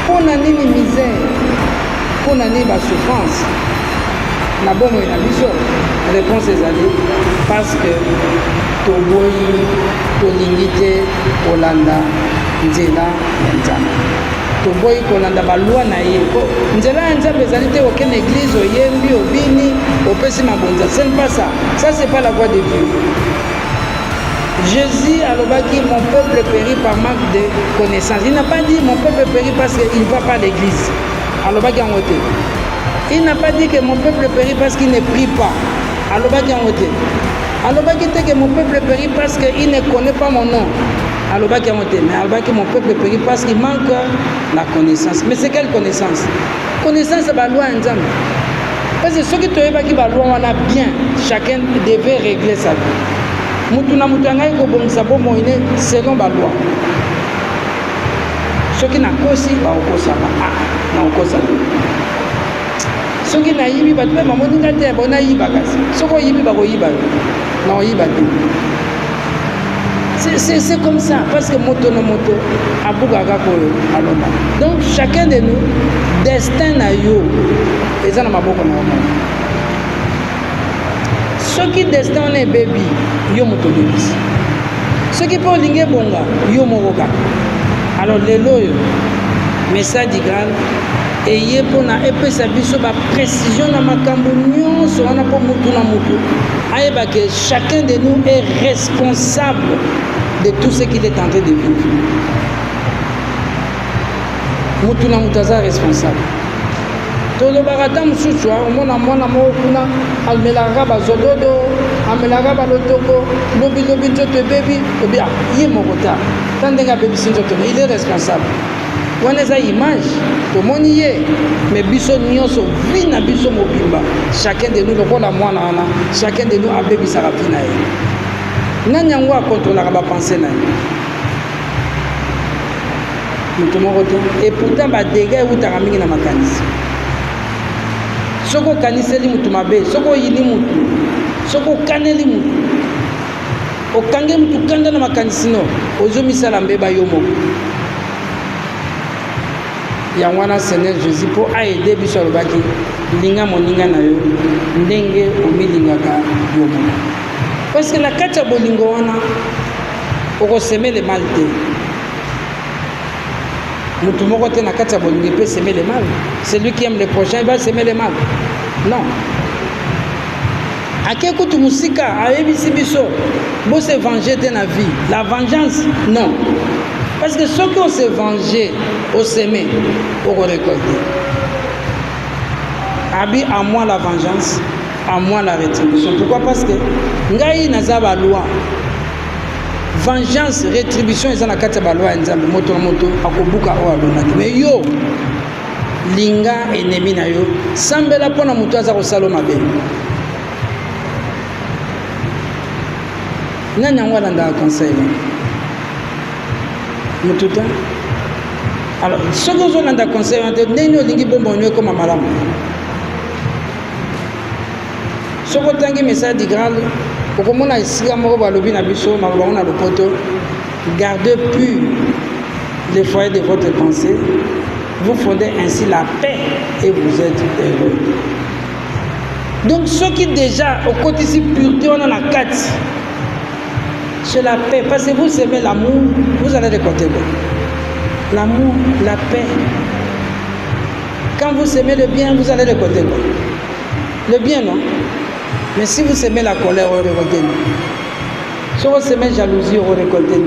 mpo na nini misère mpo na nini basouffrance na bomoi na biso réponse ezali parce que toboyi tolingi te kolanda nzela ya nzambe toboyi kolanda balwa na ye nzela ya nzambe ezali te okende église oyembi obini opesi mabonza ce n'est pas ça c'est pas la voie de Dieu. Jésus alobaki mon peuple périt par manque de connaissance. Il n'a pas dit mon peuple périt parce qu'il ne va pas à l'église. Alobaki en côté. Il n'a pas dit que mon peuple périt parce qu'il ne prie pas. Alobaki en côté. Alobaki que mon peuple périt parce qu'il ne connaît pas mon nom. Alobaki en côté. Mais alobaki mon peuple périt parce qu'il manque la connaissance. Mais c'est quelle connaissance? Connaissance c'est la loi en Nzambe. Parce que ceux qui te disent la loi on a bien, chacun devait régler sa vie. Mutu na mutu angai ko bongisa bomoi ne selon ba loi. soki nakosi baokosama naokosama soki nayibi bato mpe bamoninga te bonayiba kasi soki oyibi bakoyiba na oyiba te. C'est comme ça, parce que moto no moto abukaka koyo alona. Donc chacun de nous destin na yo eza na maboko na yo. Soki destin on est baby yo moto bebisi. Soki po linge bonga yo mokoka. Alors lelo yo message digal eye pona epesa biso ba précision na makambo nyonso wana po mutu na mutu ayeba que chacun de nous est responsable de tout ce qu'il est en train de vivre. Mutu na mutu aza responsable. Tolobaka ta mosusu omona mwana moko kuna amelaka bazododo amelaka balotoko lobilobi nzoto ebebi obia ye moko ta ta ndenge abebisi nzoto il est responsable. Wana eza image tomoni ye mais biso nyonso vi na biso mobimba chacun de nous lokola mwana wana chacun de nous abebisaka vi na ye nani yango akontrolaka bapense na ye moto moko te et pourtant badega eutaka mingi na makanisi soki okaniseli mutu mabe soki oyini mutu soki okaneli mutu okange mutu kanda na makanisi no ozomisala mbeba yo moko yango wana Seigneur Jésus mpo aide biso alobaki linga moninga na yo ndenge omilingaka yo moko parce que na kati ya bolingo wana okoseme le mal te mutu moko te na kati ya bolingo peut semer le mal. Celui qui aime le prochain il va semer le mal. Non. Ake kutu musika ayebisi biso bo se venger te na vie. La vengeance non. Parce que ceux qui ont se venger au semer au récolter. Abi à moi la vengeance, à moi la rétribution. Pourquoi? Parce que ngai nazaba loi. Vengeance, rétribution, ils ont la carte de loi, moto akobuka o alonaki. Mais yo, linga ennemi na yo, sambela pona mutu aza ko saloma be. Nani yango alanda conseil? Mututa. Alors, ce que vous avez conseil, ndenge olingi bombo nyo comme malamu. Ce que tangi message digal okomona esika moko balobi na biso mabango na lopoto gardez pur les foyers de votre pensée, vous fondez ainsi la paix et vous êtes heureux. Donc ceux qui déjà au côté ici pureté on en a 4 c'est la paix parce que vous aimez l'amour vous allez récolter quoi? L'amour, la paix. Quand vous aimez le bien vous allez récolter quoi? Le bien non. Mais si vous aimez la colère, vous récoltez. Si vous aimez la jalousie, vous récoltez.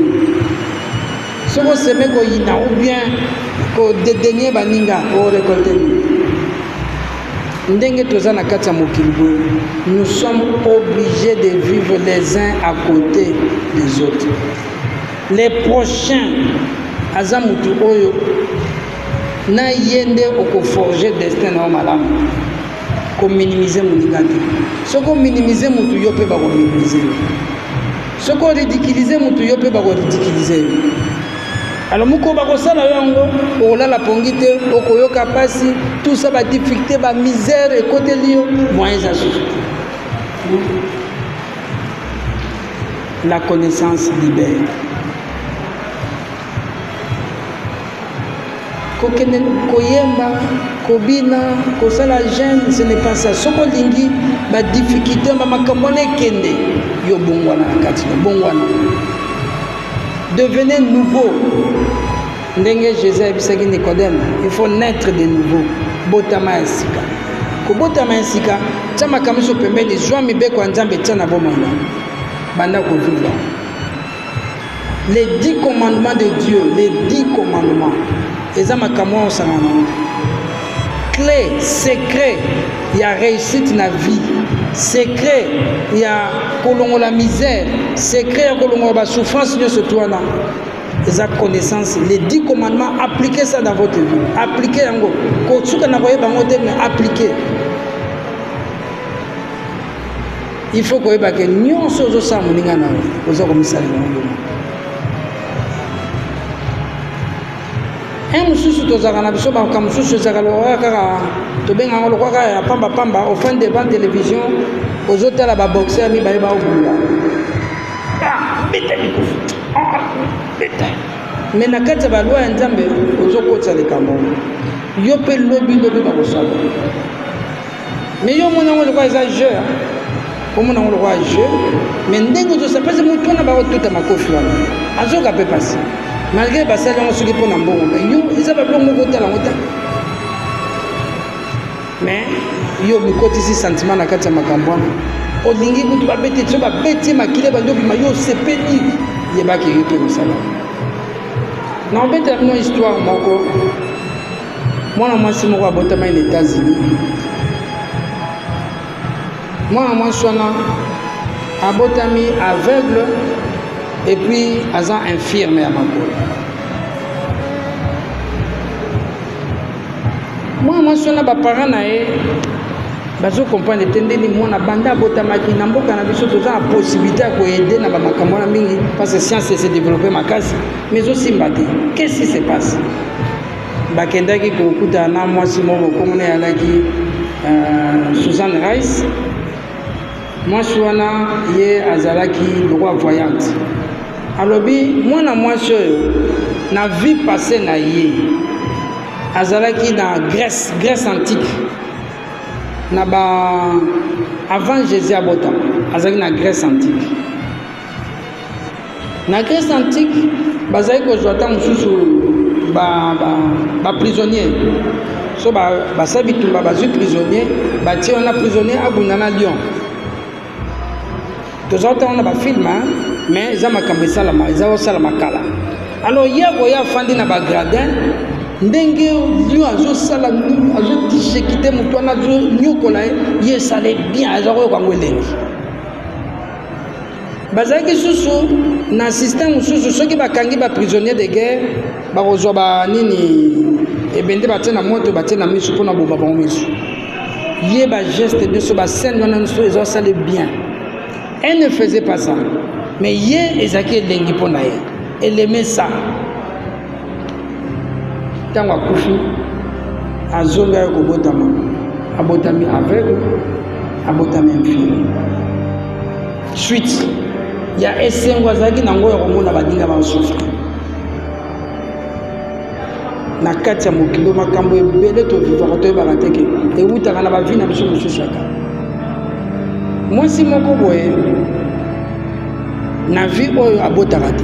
Si vous aimez Koyina ou bien que dédaigner Baninga, vous récoltez. Nous sommes obligés de vivre les uns à côté des autres. Les prochains, Azamutu Oyo, na yende oko forger destin na malam. Ko minimiser munigati. Soko minimiser mutu yo pe ba ko minimiser. Soko ridiculiser mutu yo pe ba ko ridiculiser. Alors muko ba ko sala yango ola la pongite okoyoka pasi tout ça ba difficulté ba misère et côté lio moyens à souffrir. La connaissance libère. Koyemba, kobina, kosala jeune, ce n'est pas ça. Soko lingi, ba difficulté, ba makamone kende, yo bongwana kati, bongwana. Devenez nouveau. Ndenge Jésus a dit Nicodème, il faut naître de nouveau. Botama esika. Ko botama esika, tama kamiso pembeni, joa mibeko nzambe tana bomona. Banda ko vivre. Les 10 commandements de Dieu, les 10 commandements. Clé, secret, il y a réussite dans la vie. Secret, il y a la misère. Secret, il y a la souffrance. Les connaissances, les 10 commandements, appliquez ça dans votre vie. Appliquez. Appliquez. Il faut que nous soyons un mususu tozaka na biso ba kam mususu zaka lo kaka to benga ngolo kwa ya pamba pamba au fin devant télévision aux hôtels ba boxer mi ba ba obula beta beta mais na kati ba loi nzambe ozokotsa likambo yo pe lobi ba kosala mais yo mona ngolo kwa za jeu komona ngolo kwa jeu mais ndenge zo sapese mutu na ba tuta makofi wana azoka pe passer malgré basali on soki pona mbongo mais yo ils avaient pas moko tala ngota mais yo mikotisi sentiment na kati ya makambo wana olingi kutu babete tso babete makile bandobi mayo sepeli yebaki yope mosala na obete la bino histoire moko mwana mwasi moko abotama na États-Unis mwana mwasi wana abotami aveugle et puis aza infirme ya makolo mwana mwasi wana baparent na ye bazokomprendre te ndeni mwana banda abotamaki na mboka na biso toza na possibilité ya koede na bamakambo wana mingi parce que science s'est développé makasi mais ezosimba te qu'est-ce qui se passe bakendaki kokutana na mwasi moko komona eyalaki Susan Rice mwasi wana ye azalaki lokwa voyante alobi mwana mwasi oyo na vie passée na ye azalaki na Grèce antique na ba avant Jésus abota azalaki na Grèce antique bazali kozwa ta mosusu ba prisonnier so basali bitumba bazwi prisonnier batie wana prisonnier abunda na Lyon tozauta wana bafilme mais eza makambo esalama eza osalama kala alors ye koya afandi na bagradin ndenge Lyon azosala azotishekite motu wana azonyokola ye esale bien aza koyokango elengi bazalaki susu na système mosusu soki bakangi baprisonnier de guerre bakozwa banini ebende batie na moto batie na miso mpona boba bango miso ye bageste nyonso bascène wana nyonso ezosala bien. Elle ne faisait pas ça. Mais hier, Ezaki elengi pona ye. Elle aimait ça. Tango akufi, azonga yo kobotama. Abotami aveugle, abotami infirme. Suite, il y a esengo azaki nango ya komona badinga ba souffre. Na kati ya mokilo makambo ebele to vivaka to ebaka teke ewutaka na bavi na biso mosusu aka mwasi moko boye na vi oyo abotaka te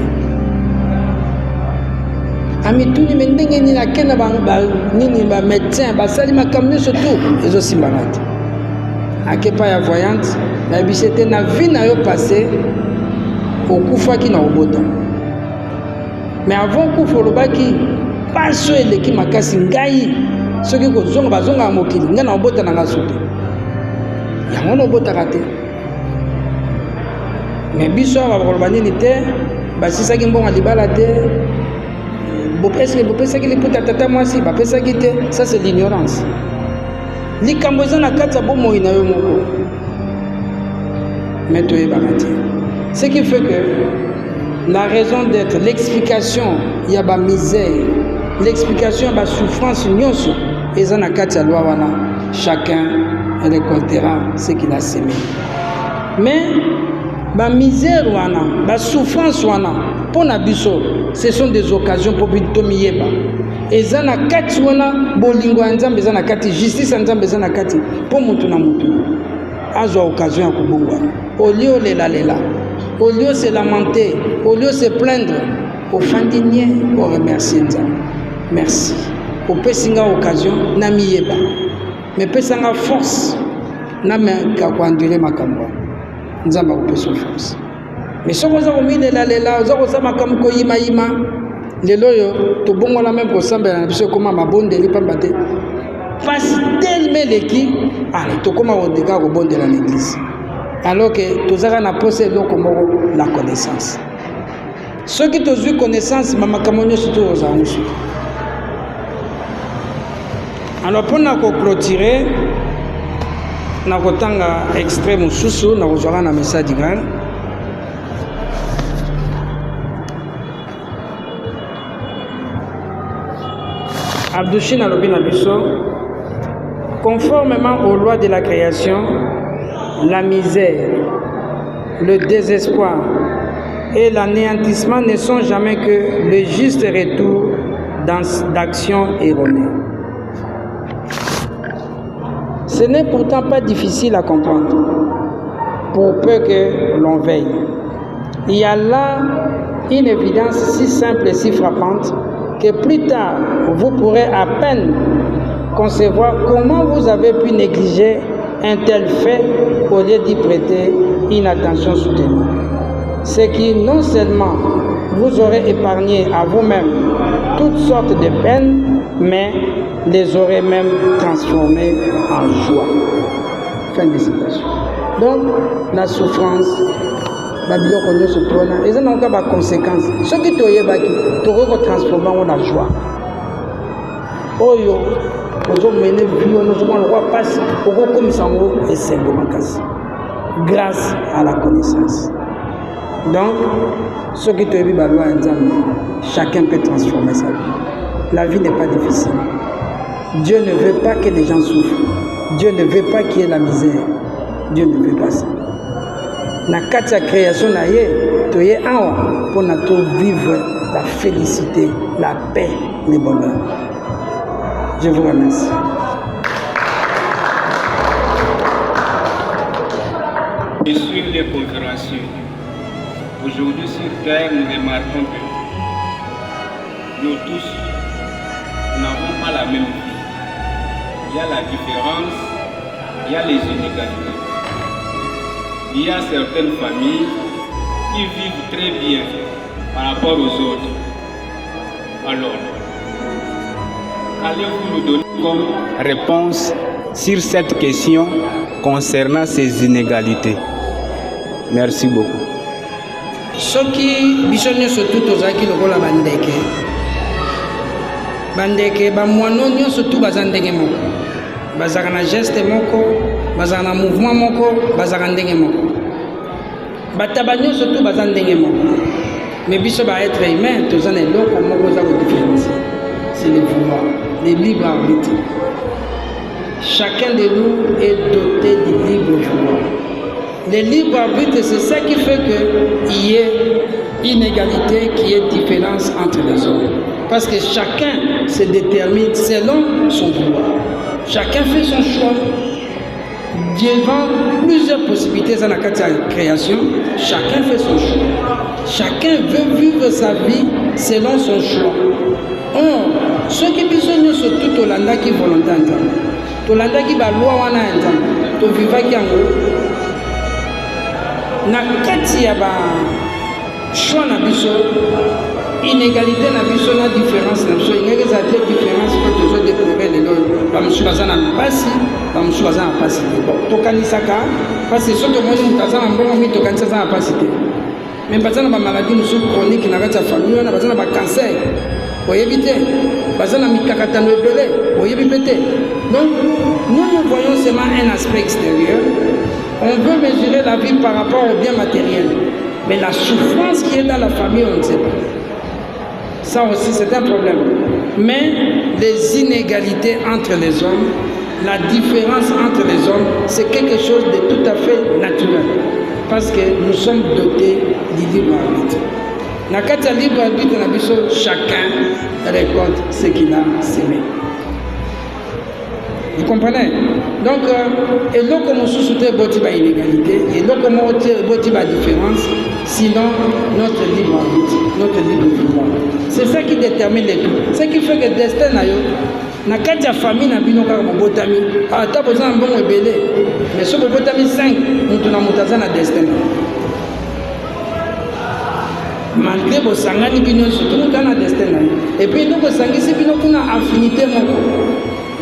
amituni me ndenge nini akenda nini bamédecin basali makambo nyonso tu ezosimbaka te akepa ya voyante nayebisi ete na vi na yo passé okufaki na obota mais avant kufa olobaki paso eleki makasi ngai soki kozonga bazonga ya mokili ngai na obota na nga supe yango na obotaka te mais biso awa bakoloba nini te basisaki mbongo libala te eske bopesaki liputa tata mwasi bapesaki te ça c'est l'ignorance likambo eza na kati ya bomoi na yo moko mais toyebaka te ce qui fait que la raison d'être l'explication ya ba misère l'explication ya souffrance nyonso eza na kati ya loi wana chacun récoltera ce qu'il a semé mais ba misère wana ba souffrance wana pona biso ce sont des occasions pour bitomiyeba eza na kati wana bolingo ya nzambe eza na kati justice ya nzambe eza na kati po mutu na mutu azwa occasion ya kobongwa au lieu lela au lieu se lamenter au lieu se plaindre ofandi nie o remercier nzambe merci opesinga occasion na miyeba mais pesanga force na meka koandire makambo nzambe akopesa force mais soko oza komilela oza kosala makambo koyimayima lelo oyo tobongola meme kosambela na biso ekoma mabondeli pamba te pasi teleme eleki tokoma kodeka kobondela na église alors que tozaka na posa eloko moko la connaissance soki tozwi connaissance bamakambo nyonso to ozala mosuku alors mpona koclôturer na kotanga extrait mosusu na kozwaka na message grand Abdouchine alobi na biso, conformément aux lois de la création, la misère, le désespoir et l'anéantissement ne sont jamais que le juste retour d'actions erronées. Ce n'est pourtant pas difficile à comprendre, pour peu que l'on veille. Il y a là une évidence si simple et si frappante que plus tard, vous pourrez à peine concevoir comment vous avez pu négliger un tel fait au lieu d'y prêter une attention soutenue. Ce qui non seulement vous aurait épargné à vous-même toutes sortes de peines, mais les aurait même transformés en joie. Fin de citation. Donc, la souffrance, la biloko se tourne, et ça n'a pas de conséquences. Ce qui te transformer en joie. Oyo, mener grâce à la connaissance. Donc, ce qui te dit, chacun peut transformer sa vie. La vie n'est pas difficile. Dieu ne veut pas que les gens souffrent. Dieu ne veut pas qu'il y ait la misère. Dieu ne veut pas ça. Na katia création na ye, to ye awa pour na to vivre la félicité, la paix, le bonheur. Je vous remercie. Et sur les conférenciers, aujourd'hui sur Terre, nous remarquons que nous tous n'avons pas la même vie. Il y a la différence, il y a les inégalités. Il y a certaines familles qui vivent très bien par rapport aux autres. Alors, allez-vous nous donner comme réponse sur cette question concernant ces inégalités? Merci beaucoup. Soki biso nyonso tu tozalaki lokola bandeke bamwano nyonso tu baza ndenge moko, bazalaka na geste moko, bazalaka na mouvement moko, bazalaka ndenge moko, bataba nyonso tu baza ndenge moko. Mais biso ba être humain toza na eloko moko eza kodiférencier, c'est le vouloir, le libre arbitre. Chacun de nous est doté du libre vouloir. Le libre arbitre, c'est ça qui fait qu'il y ait inégalité, qu'il y ait différence entre les hommes. Parce que chacun se détermine selon son vouloir. Chacun fait son choix. Devant plusieurs possibilités dans la création, chacun fait son choix. Chacun veut vivre sa vie selon son choix. Or, ceux qui besoin sur tout Olanda qui volonté en Olanda qui va loi wana en to vivaki en na kati ya ba choix na biso inégalité na biso na différence na biso ingeke za te différence ko tozo déplorer lelo ba musu bazana pasi ba musu bazana pasi bon tokanisaka parce que soto mo mutazana mbongo mi tokanisa za pasi te mais bazana ba maladie musu chronique na kati ya famille na bazana ba cancer oyebi te bazana mikakatano ebele oyebi te. Donc nous voyons seulement un aspect extérieur. On veut mesurer la vie par rapport au bien matériel. Mais la souffrance qui est dans la famille, on ne sait pas. Ça aussi, c'est un problème. Mais les inégalités entre les hommes, la différence entre les hommes, c'est quelque chose de tout à fait naturel. Parce que nous sommes dotés du libre arbitre. Dans le cas du libre arbitre, chacun récolte ce qu'il a semé. Vous comprenez? Donc, et là, comme on soutient la inégalité, et là, comme on soutient la différence, sinon notre libre arbitre, notre libre vouloir. C'est ça qui détermine les tout. Ce qui fait que le destin, na kati ya famille na bino kaka bobotami ata boza na mbongo ebele mais so bobotami 5 mutu na mutu aza na destin malgré bosangani bino surtout mutu na destin na et puis donc bosangisi bino kuna affinité moko.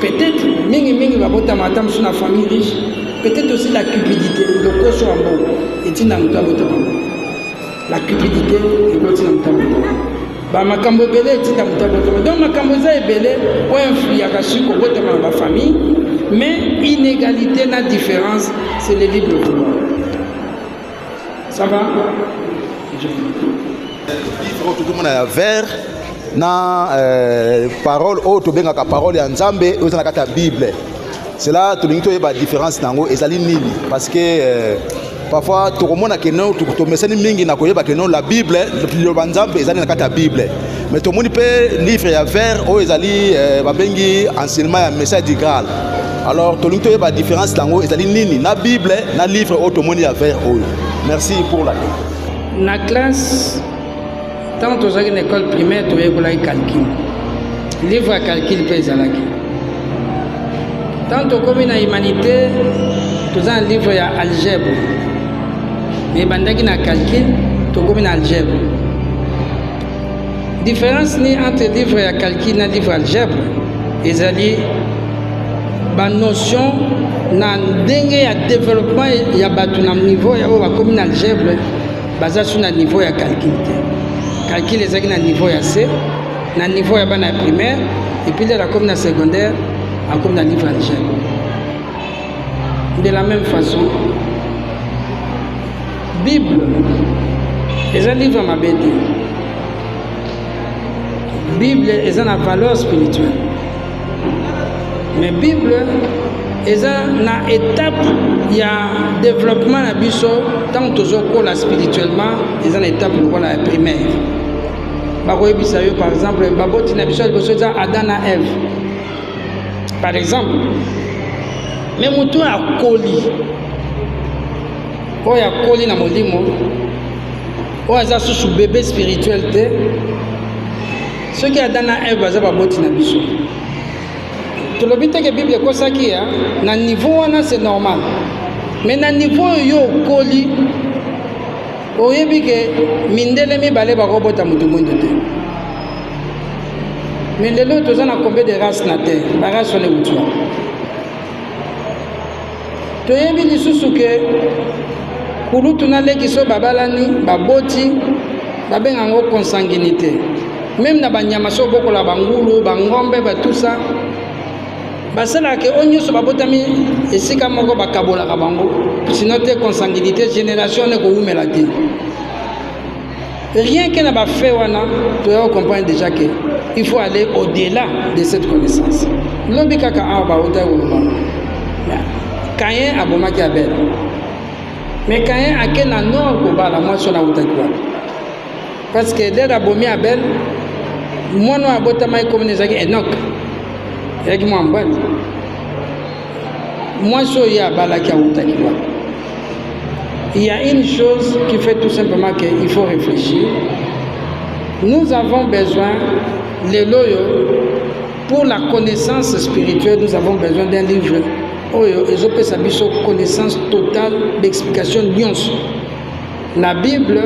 Peut-être, mingi babotama ata musu na famille riche, peut-être aussi la cupidité, le koso ambo, et tina muta botama. La cupidité, et tina muta botama. Ba makambo belé, et tina muta botama. Donc makambo za ebele, o influya sur ko botama na ba famille, mais inégalité na différence, c'est le libre vouloir. Ça va? Vivre tout le monde à la verre, na parole oyo tobengaka parole ya nzambe oyo eza na kati ya bible. Cela tolingi toyeba différence nango ezali nini parce que parfois tokomona ke no tomesani mingi na koyeba ke no la bible liloba nzambe ezali na kati ya bible, mais tomoni mpe livre ya vert oyo ezali babengi enseignement ya message du Graal. Alors tolingi toyeba différence nango ezali nini na bible na livre oyo tomoni ya vert oyo. Merci pour la question. Na classe tant tozalaki na école primaire toyekolaki calcul, livre ya calcul mpe ezalaki. Tant tokomi na humanité toza na livre ya algèbre, mais ebandaki na calcul tokomi na algèbre. Différence ni entre livre ya calcul na livre algèbre ezali banotion na ndenge ya développement ya bato na niveau ya oyo bakomi na algèbre baza su na niveau ya calcul te. Calcul ezalaki na niveau ya C, na niveau ya bana ya primaire, et puis là comme na secondaire comme na livre algèbre. De la même façon, Bible est un livre ma bête. Bible est une valeur spirituelle. Mais Bible est une étape, il y a développement à biso tant que la spirituellement, c'est une étape pour la primaire. Par exemple, Adam et Ève. Par exemple, mais mutu akoli oyo akoli na molimo oyo aza susu bébé spirituel te soki Adam na Ève baza baboti na biso tolobi te ke Bible ekosaki ya na niveau wana c'est normal, mais na niveau oyo okoli oyebi ke mindele mibale bakobota mutu moindo te. Mais les autres, ils ont combien de races na terre? Les races sont les outils. Tu as vu les sous que pour nous, tu as les qui sont babalani, baboti, babengango consanguinité. Même na banyamaso boko la bangulu, bangombe, tout ça. Basala que on y soit babotami et si comme on va kabola kabango. Sinon tes consanguinité génération ne go melati. Rien que n'a pas fait wana, tu dois comprendre déjà que il faut aller au-delà de cette connaissance. L'homme qui a Caïn a bomaki Abel. Mais Caïn a quel nord pour la moisson à Outakwa. Parce que dès la bomie Abel, moi non à Botamaï comme les agues Enoch. Et moi en bas. Moi je suis à Balaki à Outakwa. Il y a une chose qui fait tout simplement qu'il faut réfléchir. Nous avons besoin, les loyaux, pour la connaissance spirituelle, nous avons besoin d'un livre. Ils ont sa connaissance totale d'explication nuance. La Bible,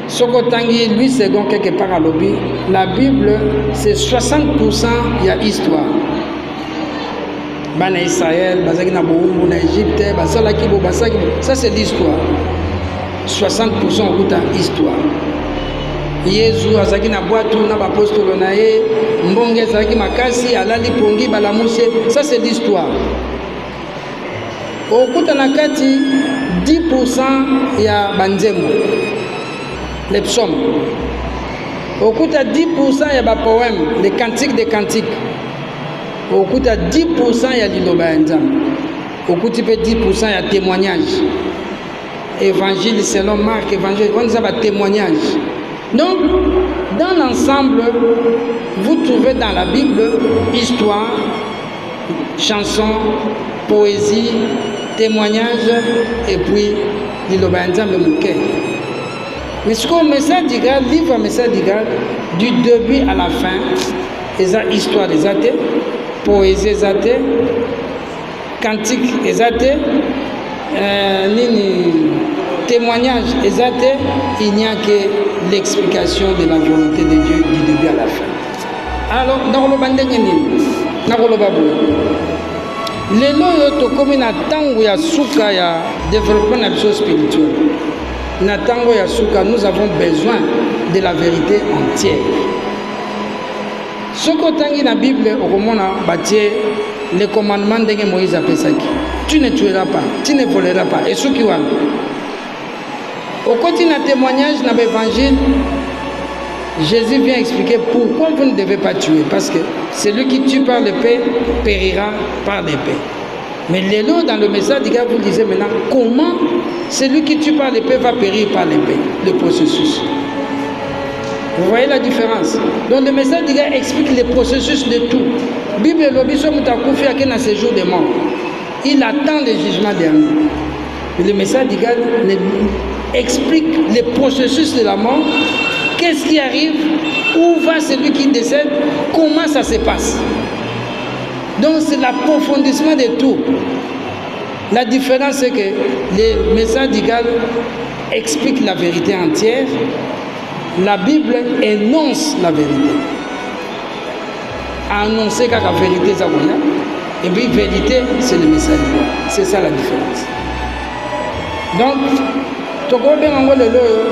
ce que lui second quelque part à l'objet, la Bible, c'est 60% il y a histoire. Bana Israël, Bazakina Boumou, Égypte, Basalaki, Basaki, ça c'est l'histoire. 60% de l'histoire. Yesu azaki na boatu na bapostolo na ye, mbonge azaki makasi, alali pongi balamuse, ça c'est l'histoire. Okuta na kati 10% ya banzembo, les psaumes. Okuta 10% ya ba poème, les cantiques des cantiques. Okuta 10% ya liloba ya nzambe. Okuti pe 10% ya témoignage. Évangile selon Marc, évangile, on dit ça témoignage. Donc, dans l'ensemble, vous trouvez dans la Bible histoire, chansons, poésie, témoignage et puis l'Ilobanzam le Mouké. Mais ce qu'on message du Graal, livre message du Graal, du début à la fin, les histoires des athées, poésie des athées, cantique des athées, témoignage des athées, il n'y a que l'explication de la volonté de Dieu du début à la fin. Alors, dans le bandengeni, dans le babou, les lois to comme na tango ya suka ya développement na biso spirituel. Na tango ya suka, nous avons besoin de la vérité entière. Ce que tangi na Bible au komona batie les commandements de Moïse a pesaki. Tu ne tueras pas, tu ne voleras pas. Et ce qui va. Au côté de témoignage dans l'évangile, Jésus vient expliquer pourquoi vous ne devez pas tuer. Parce que celui qui tue par l'épée périra par l'épée. Mais l'élo dans le message du gars, vous disiez maintenant comment celui qui tue par l'épée va périr par l'épée, le processus. Vous voyez la différence. Donc le message du gars explique le processus de tout. Bible l'obisson mutakufi a dans ses jours de mort. Il attend le jugement dernier. Le message du gars explique le processus de la mort. Qu'est-ce qui arrive? Où va celui qui décède? Comment ça se passe? Donc c'est l'approfondissement de tout. La différence c'est que le message d'Igal explique la vérité entière. La Bible énonce la vérité. Annoncer la vérité, et puis vérité, c'est le message d'Igal. C'est ça la différence. Donc,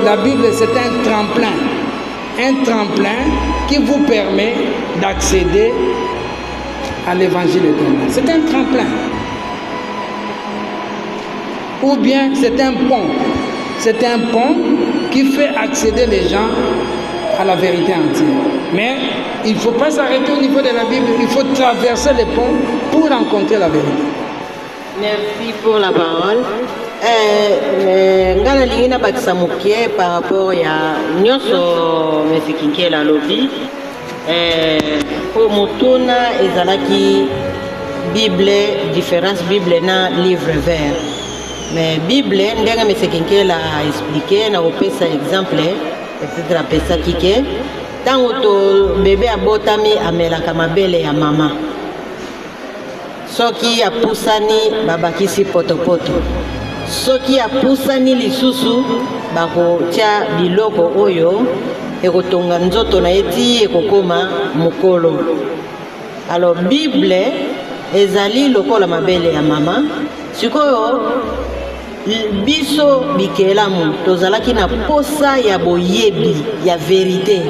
la Bible c'est un tremplin qui vous permet d'accéder à l'évangile éternel. C'est un tremplin. Ou bien c'est un pont. C'est un pont qui fait accéder les gens à la vérité entière. Mais il ne faut pas s'arrêter au niveau de la Bible. Il faut traverser les ponts pour rencontrer la vérité. Merci pour la parole. Ngana lingina bakisa mukie par rapport ya nyonso mesikinke la lobby. Pour mutuna ezalaki Bible différence Bible na livre vert. Mais Bible ndenge mesikinke la expliqué na opesa exemple peut-être apesa kike tango to bébé abotami amelaka mabele ya mama. Soki apusani babakisi potopoto. Soki apusani lisusu bakotia biloko oyo ekotonga nzoto na eti ekokoma mukolo. Alors Bible ezali lokola mabele ya mama. Sikoyo biso bikelamu tozalaki na posa ya boyebi ya vérité.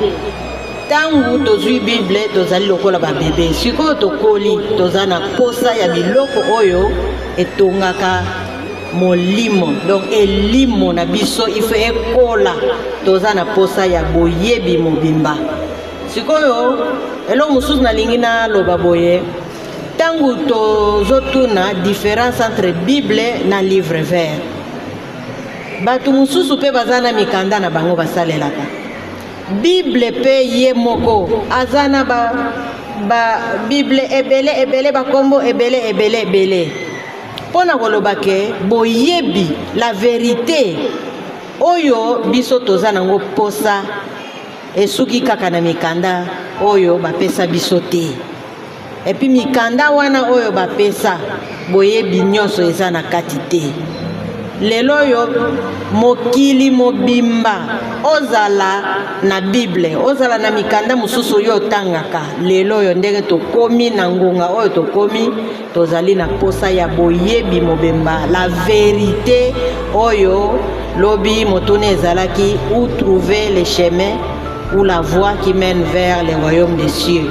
Tangu tozwi Bible tozali lokola ba bébé. Sikoyo tokoli tozana posa ya biloko oyo etongaka molimo. Donc elimo na biso ife ekola tozana posa ya boyebi mobimba. Sikoyo elo mususu na lingina loba boye. Tangu tozotuna différence entre Bible na livre vert. Batu mususu pe bazana mikanda na bango basalelaka. Bible pe ye moko azana ba Bible ebele ba kombo ebele. Pona koloba ke boyebi la vérité oyo biso tozana ngo posa esuki kaka na mikanda oyo bapesa biso te. Et puis mikanda wana oyo bapesa boyebi nyonso eza na kati te. Lelo yo mokili mobimba ozala na Bible, ozala na mikanda mususu yo tangaka. Lelo yo ndenge tokomi na ngonga oyo tokomi tozali na posa ya boyebi mobimba la vérité oyo lobi motone ezalaki où trouver le chemin ou la voie qui mène vers le royaume des cieux.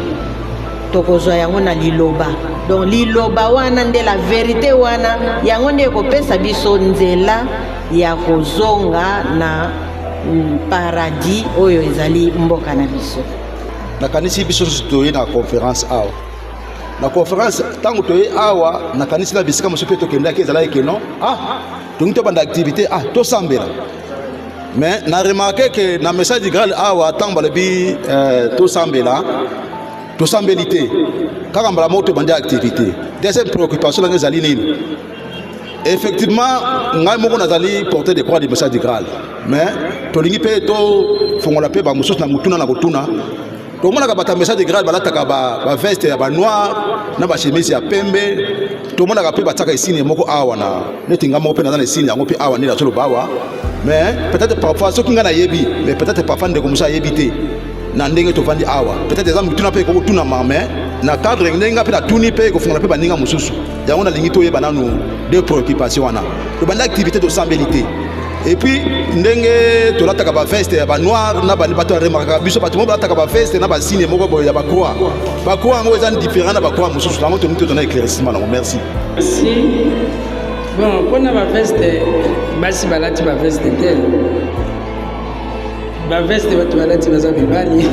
Tokozwa yango na liloba. Donc liloba wana nde la vérité wana yango nde kopesa biso nzela ya kozonga na paradis oyo ezali mboka na biso. Nakanisi biso toye na conférence awa. Na conférence tango toye awa nakanisi na bisika mosu pe tokendaki ezala ekeno. Donc to banda activité to sambela. Mais na remarqué que na message du Graal awa tango balabi to sambela. To sambelité quand on a monté bande activité deuxième préoccupation là les aligner effectivement ngai moko nazali porter des croix du message du Graal mais to lingi pe to fongola pe ba mususu na mutuna na kotuna to mona ka bata message du Graal balataka ba veste ya ba noir na ba chemise ya pembe to mona ka pe bataka isine moko awa na netinga moko pe na na isine yango pe awa ni la solo bawa mais peut-être parfois ceux qui ngana yebi mais peut-être parfois ndeko musa yebité na ndenge tovandi awa peut-être exemple tuna pe ko tuna mame na cadre ndenge pe na tuni pe ko fungala pe baninga mususu yango na lingi to yeba nanu deux préoccupations wana to banda activité de sambelité et puis ndenge to lataka ba veste ya ba noir na ba bato remarka biso bato mo lataka ba veste na ba signe moko boya ba croix ngo ezan différent na ba croix mususu na moto muto na éclaircissement na merci. Bon, pour na ba veste basi balati ba veste tel Ma veste de votre toilette, tu vas bali.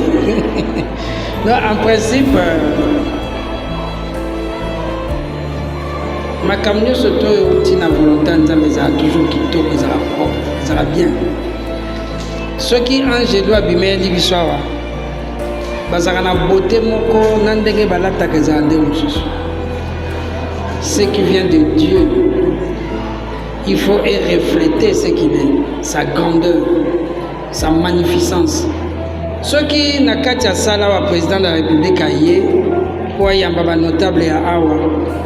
Non, en principe, ma camion se trouve au volontaire, mais ça a toujours quitté, ça va propre, ça va bien. Ceux qui ont j'ai dois abîmer l'ibissoir, parce qu'on a beauté mon corps, n'endenge balata que ça a des ce qui vient de Dieu, il faut refléter ce qu'il est, sa grandeur, sa magnificence. Ceux qui n'ont qu'à dire ça là, le président de la République a yé, pour y avoir un notable à Awa,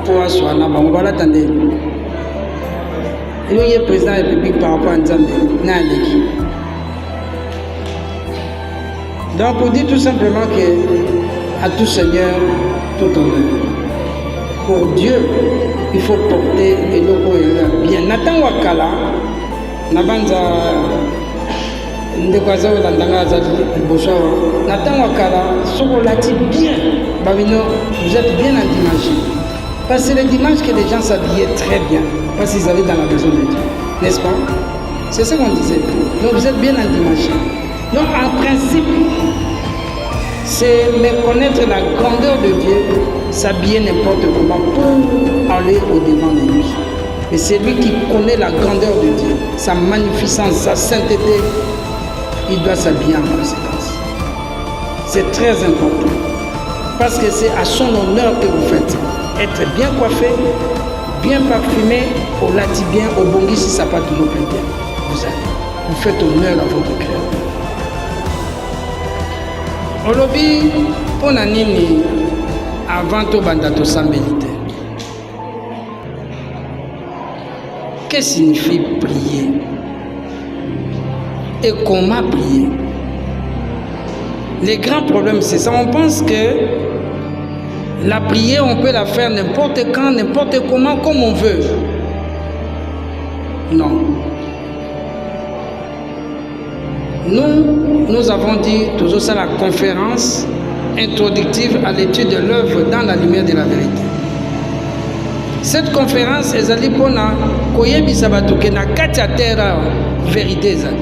pour asseoir là, on va l'attendre. Il y a le président de la République par rapport à Nzambe, Nandeki. Donc pour dire tout simplement que à tout Seigneur, tout honneur. Pour Dieu, il faut porter et le bien. Nathan Wakala, Nabanza, Ndekwaza Landanga Boshawa, Nathan Wakala, Sokolati bien. Babino, vous êtes bien en dimanche. Parce que c'est le dimanche que les gens s'habillaient très bien. Parce qu'ils allaient dans la maison de Dieu. N'est-ce pas? C'est ce qu'on disait. Donc vous êtes bien en dimanche. Donc en principe, c'est méconnaître la grandeur de Dieu, s'habiller n'importe comment pour aller au-devant de lui. Mais c'est lui qui connaît la grandeur de Dieu, sa magnificence, sa sainteté, il doit s'habiller en conséquence. C'est très important. Parce que c'est à son honneur que vous faites. Être bien coiffé, bien parfumé, au lati bien, au bongi si ça n'a pas toujours bien. Vous faites honneur à votre Créateur. Olobi, on a nini avant tout bandato sambelité. Qu'est-ce que signifie prier? Et comment prier? Les grands problèmes, c'est ça. On pense que la prière, on peut la faire n'importe quand, n'importe comment, comme on veut. Non. Nous avons dit toujours ça, la conférence introductive à l'étude de l'œuvre dans la lumière de la vérité. Cette conférence est allée pour nous koyebisa bato ke na kati ya terre vérité ezali.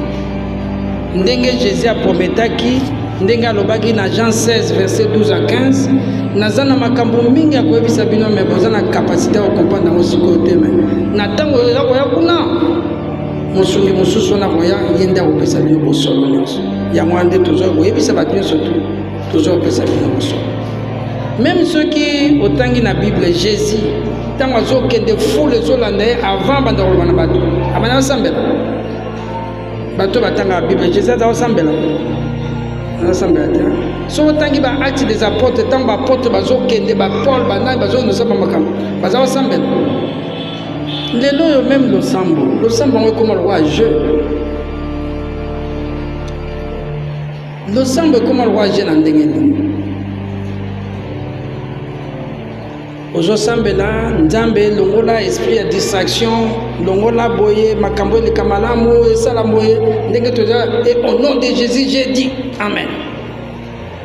Ndenge Jésus a prometaki, ndenge alobaki na Jean 16 verset 12 à 15, naza na makambo mingi ya koyebisa bino me boza na capacité ya comprendre na sikoyo te me. Na tango ya kuna mosungi mosusu na koya yende akopesa bino bosolo nyonso. Yango ande toujours koyebisa bato nyonso toujours kopesa bino bosolo. Même ceux qui otangi na Bible Jésus tant azokende foule ezolanda ye avant banda koloba na bato abana basambela bato batanga la Bible Jésus azosambela te so otangi ba acte des apôtres tant ba apôtres bazokende ba Paul banani bazondosa ba makambo bazosambela lelo yo même losambo ngo ekoma lokwa jeu losambo ekoma lokwa jeu na ndenge ndenge. Ozosambela nzambe longola esprit de distraction longola boye makambo le kamalamu esala moye ndenge toza et au nom de Jésus j'ai dit amen.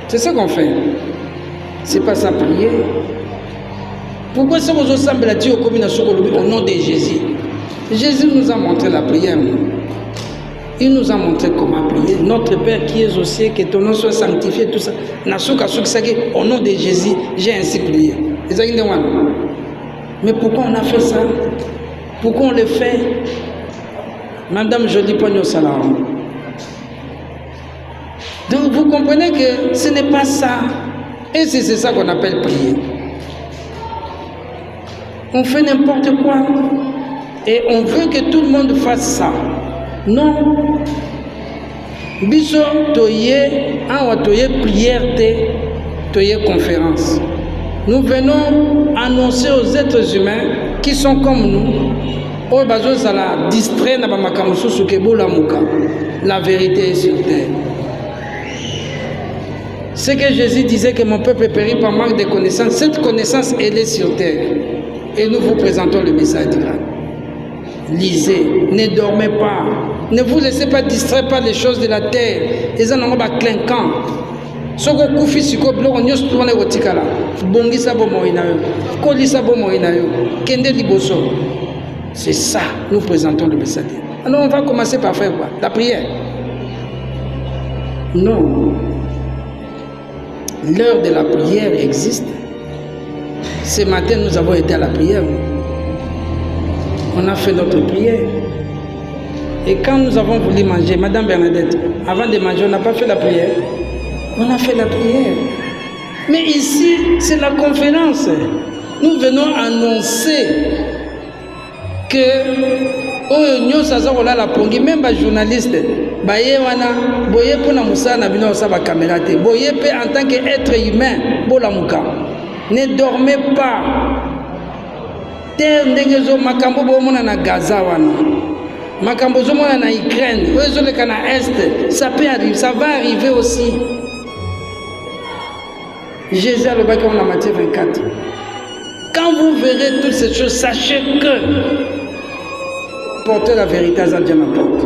C'est ce qu'on fait. C'est pas ça prier. Pourquoi ça ozosambela ti okomi na sokolobi au nom de Jésus? Jésus nous a montré la prière. Il nous a montré comment prier. Notre Père qui est aux cieux, que ton nom soit sanctifié, tout ça. Au nom de Jésus, j'ai ainsi prié. Mais pourquoi on a fait ça? Pourquoi on le fait? Madame Jolie Pogno Salam. Donc vous comprenez que ce n'est pas ça. Et c'est ça qu'on appelle prier. On fait n'importe quoi. Et on veut que tout le monde fasse ça. Non. Biso toye, awa toye prière toye conférence. Nous venons annoncer aux êtres humains qui sont comme nous, oh bazo sala distrait na ba makamusu ke bola muka. La vérité est sur terre. C'est que Jésus disait que mon peuple périt par manque de connaissance. Cette connaissance elle est sur terre. Et nous vous présentons le message divin. Lisez, ne dormez pas, ne vous laissez pas distraire par les choses de la terre. Les gens n'ont pas clinquant. Ce que vous faites, c'est que vous avez dit que vous c'est ça, nous présentons le message. Alors on va commencer par faire quoi? La prière. Non. L'heure de la prière existe. Ce matin, nous avons été à la prière. On a fait notre prière. Et quand nous avons voulu manger, Madame Bernadette, avant de manger, on n'a pas fait la prière. On a fait la prière. Mais ici, c'est la conférence. Nous venons annoncer que la pongi, même les journalistes, boye pour moussa na bino sa ba caméra te, boye pe en tant qu'être humain, bola muka. Ne dormez pas. Terre ndegezo makambo bo mona na Gaza wana. Makambo zo mona na Ukraine, ozo le kana est, ça peut arriver, ça va arriver aussi. Jésus a le bac en Matthieu 24. Quand vous verrez toutes ces choses, sachez que portez la vérité à Dieu n'importe.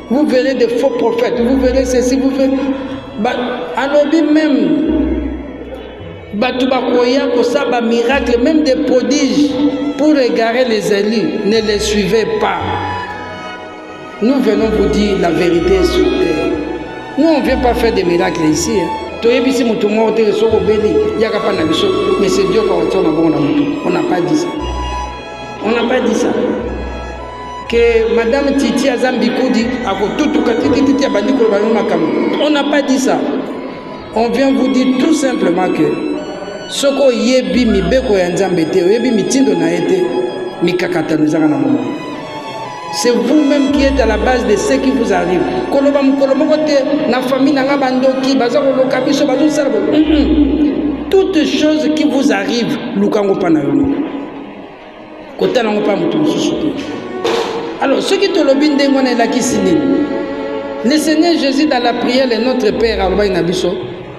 Vous verrez des faux prophètes, vous verrez ceci, vous verrez. Alors même, Batoubakoya, Kosaba, miracle, même des prodiges pour égarer les élus, ne les suivez pas. Nous venons vous dire la vérité sur terre. Nous, on ne vient pas faire des miracles ici. Mais c'est Dieu qui on n'a pas dit ça. On n'a pas dit ça. Que Madame Titi Azambikou dit on n'a pas dit ça. On vient vous dire tout simplement que ce qu'on yebi mi beko ya nzambete, yebi mi tindo na ete mi kakata nous na moment. C'est vous-même qui êtes à la base de ce qui vous arrive. Toutes choses qui vous arrivent, alors, ce qui te l'obine de la kisini, le Seigneur Jésus dans la prière de notre Père,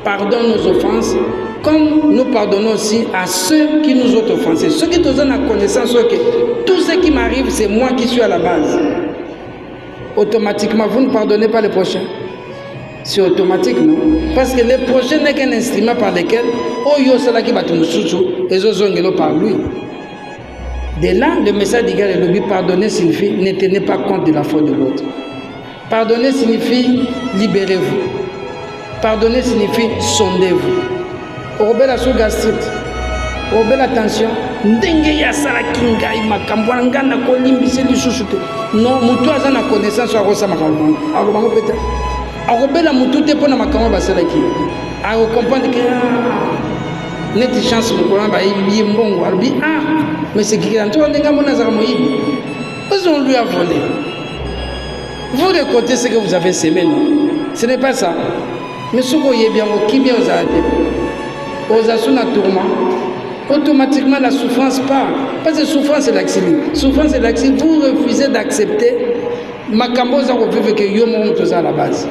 pardonne nos offenses, comme nous pardonnons aussi à ceux qui nous ont offensés. Ceux qui te donnent la connaissance que tout ce qui m'arrive, c'est moi qui suis à la base. Automatiquement, vous ne pardonnez pas les prochains. C'est automatique, non? Parce que le prochain n'est qu'un instrument par lequel, oh yo, c'est là qui va te nous et zozongelo par lui. De là, le message d'Igal et Lobi, pardonner signifie ne tenez pas compte de la faute de l'autre. Pardonner signifie libérez-vous. Pardonner signifie sondez-vous. Robert la sous-gastrite, Robert la tension, ndenge ya sala kingai makambo ngana ko limbise lisusuté. Non, mutu aza na connaissance wa kosa makambo. Alobango peut-être. Robert la mutu te pona makambo basala ki. A comprendre que net chance ko ba yi mbongo albi mais c'est qui en toi ndenga mona za moyibi. Parce qu'on lui a volé. Vous récoltez ce que vous avez semé, non? Ce n'est pas ça. Mais ce qu'on y est bien, qui bien aux arrêtés. Aux assauts tourment, automatiquement la souffrance part. Parce que souffrance c'est l'accident. Souffrance c'est l'accident. Vous refusez d'accepter Makamboza que Yomo à la base.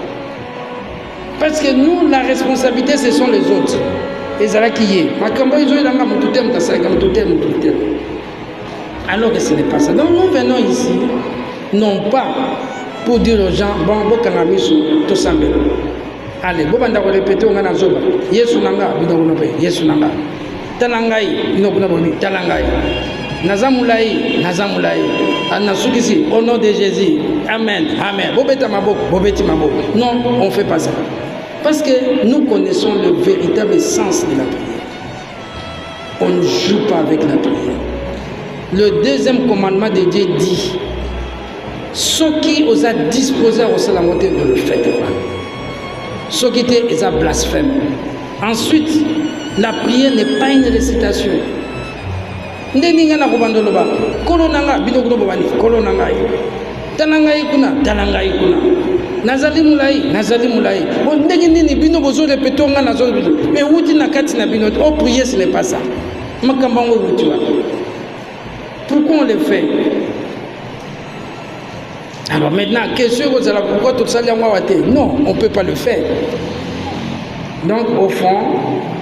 Parce que nous, la responsabilité, ce sont les autres. Et c'est là qui est. Makambo, ils ont eu la main, alors que ce n'est pas ça. Donc nous venons ici, non pas pour dire aux gens, bon, bon, cannabis, tout ça. Allez, vous allez répéter, on a zoba. Yesu nanga, Yesu nanga. Talangai, inokuna talangai. Nazamulai, Nazamulai. Anasukisi, au nom de Jésus. Amen, Amen. Bobeta mabok, bobeti mabok. Non, on ne fait pas ça. Parce que nous connaissons le véritable sens de la prière. On ne joue pas avec la prière. Le deuxième commandement de Dieu dit, ceux qui osent disposer au salamoté ne le faites pas. Ce qui était blasphème. Ensuite, la prière n'est pas une récitation. Ndeninga na kubandoloba, kolonanga bidogro bobani, kolonanga. Talangai kuna. Nazali mulai. Bon ndengi nini bino bozo répéter nga nazo bino. Mais wuti na kati na bino, oh prier ce n'est pas ça. Makambango wutiwa. Pourquoi on le fait? Alors maintenant, question vous allez pourquoi tout ça non, on ne peut pas le faire. Donc au fond,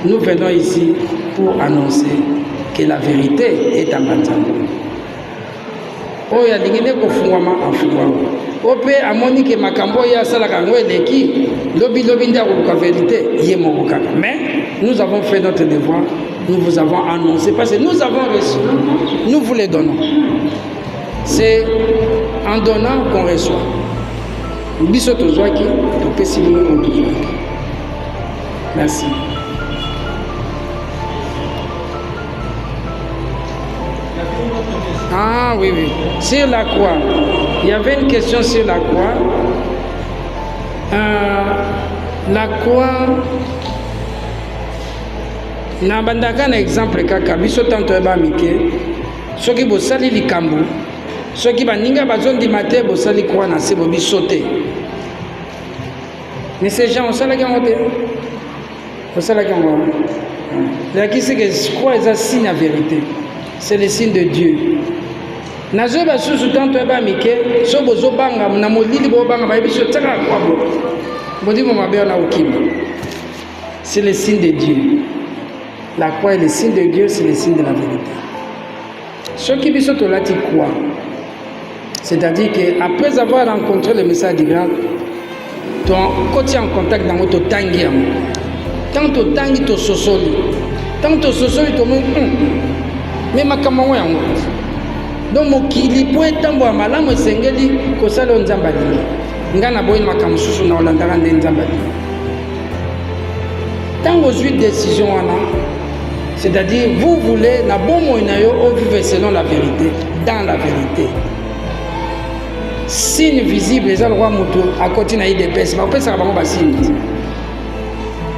nous venons ici pour annoncer que la vérité est en bataille. Oh, il y a des gens qui font Ope amoni ke makambo ya salaka ngweleki lobi nda ko vérité yemo kaka. Mais nous avons fait notre devoir, nous vous avons annoncé parce que nous avons reçu, nous vous les donnons. C'est en donnant qu'on reçoit. biso tozwaki topesi bino oyo tozwaki. Merci. Ah oui, oui. Sur la croix. Il y avait une question sur la croix. La croix. Na bandaka na exemple kaka biso tanto eba mike. Soki bosali likambo. Soki baninga bazondima te bosali croix na se bobi sauter. Mais ces gens on sala kango te. On sala kango. La qui c'est que croix est un signe à vérité. C'est le signe de Dieu. Nazo ba susu tanto eba mike so bozo banga na molili bo banga ba biso tsaka kwa bo. Bodi mo mabe na okima. C'est le signe de Dieu. La croix est le signe de Dieu, c'est le signe de la vérité. Ce qui biso tolati croix. C'est-à-dire que après avoir rencontré le message du grand, tu es en contact dans votre tangi. Tant to tangi to sosoli. Tant to sosoli to mais makamwa yango. Donc mokili po etambo ya malamu esengeli kosala nzamba lingi. Ngana boyi makamwa susu na olandaka nde nzamba lingi. Tant ozwi décision wana, c'est-à-dire vous voulez na bomo inayo vivre selon la vérité, dans la vérité. Signe visible les roi moto à côté na IDPS, ba pesa ba ba signe.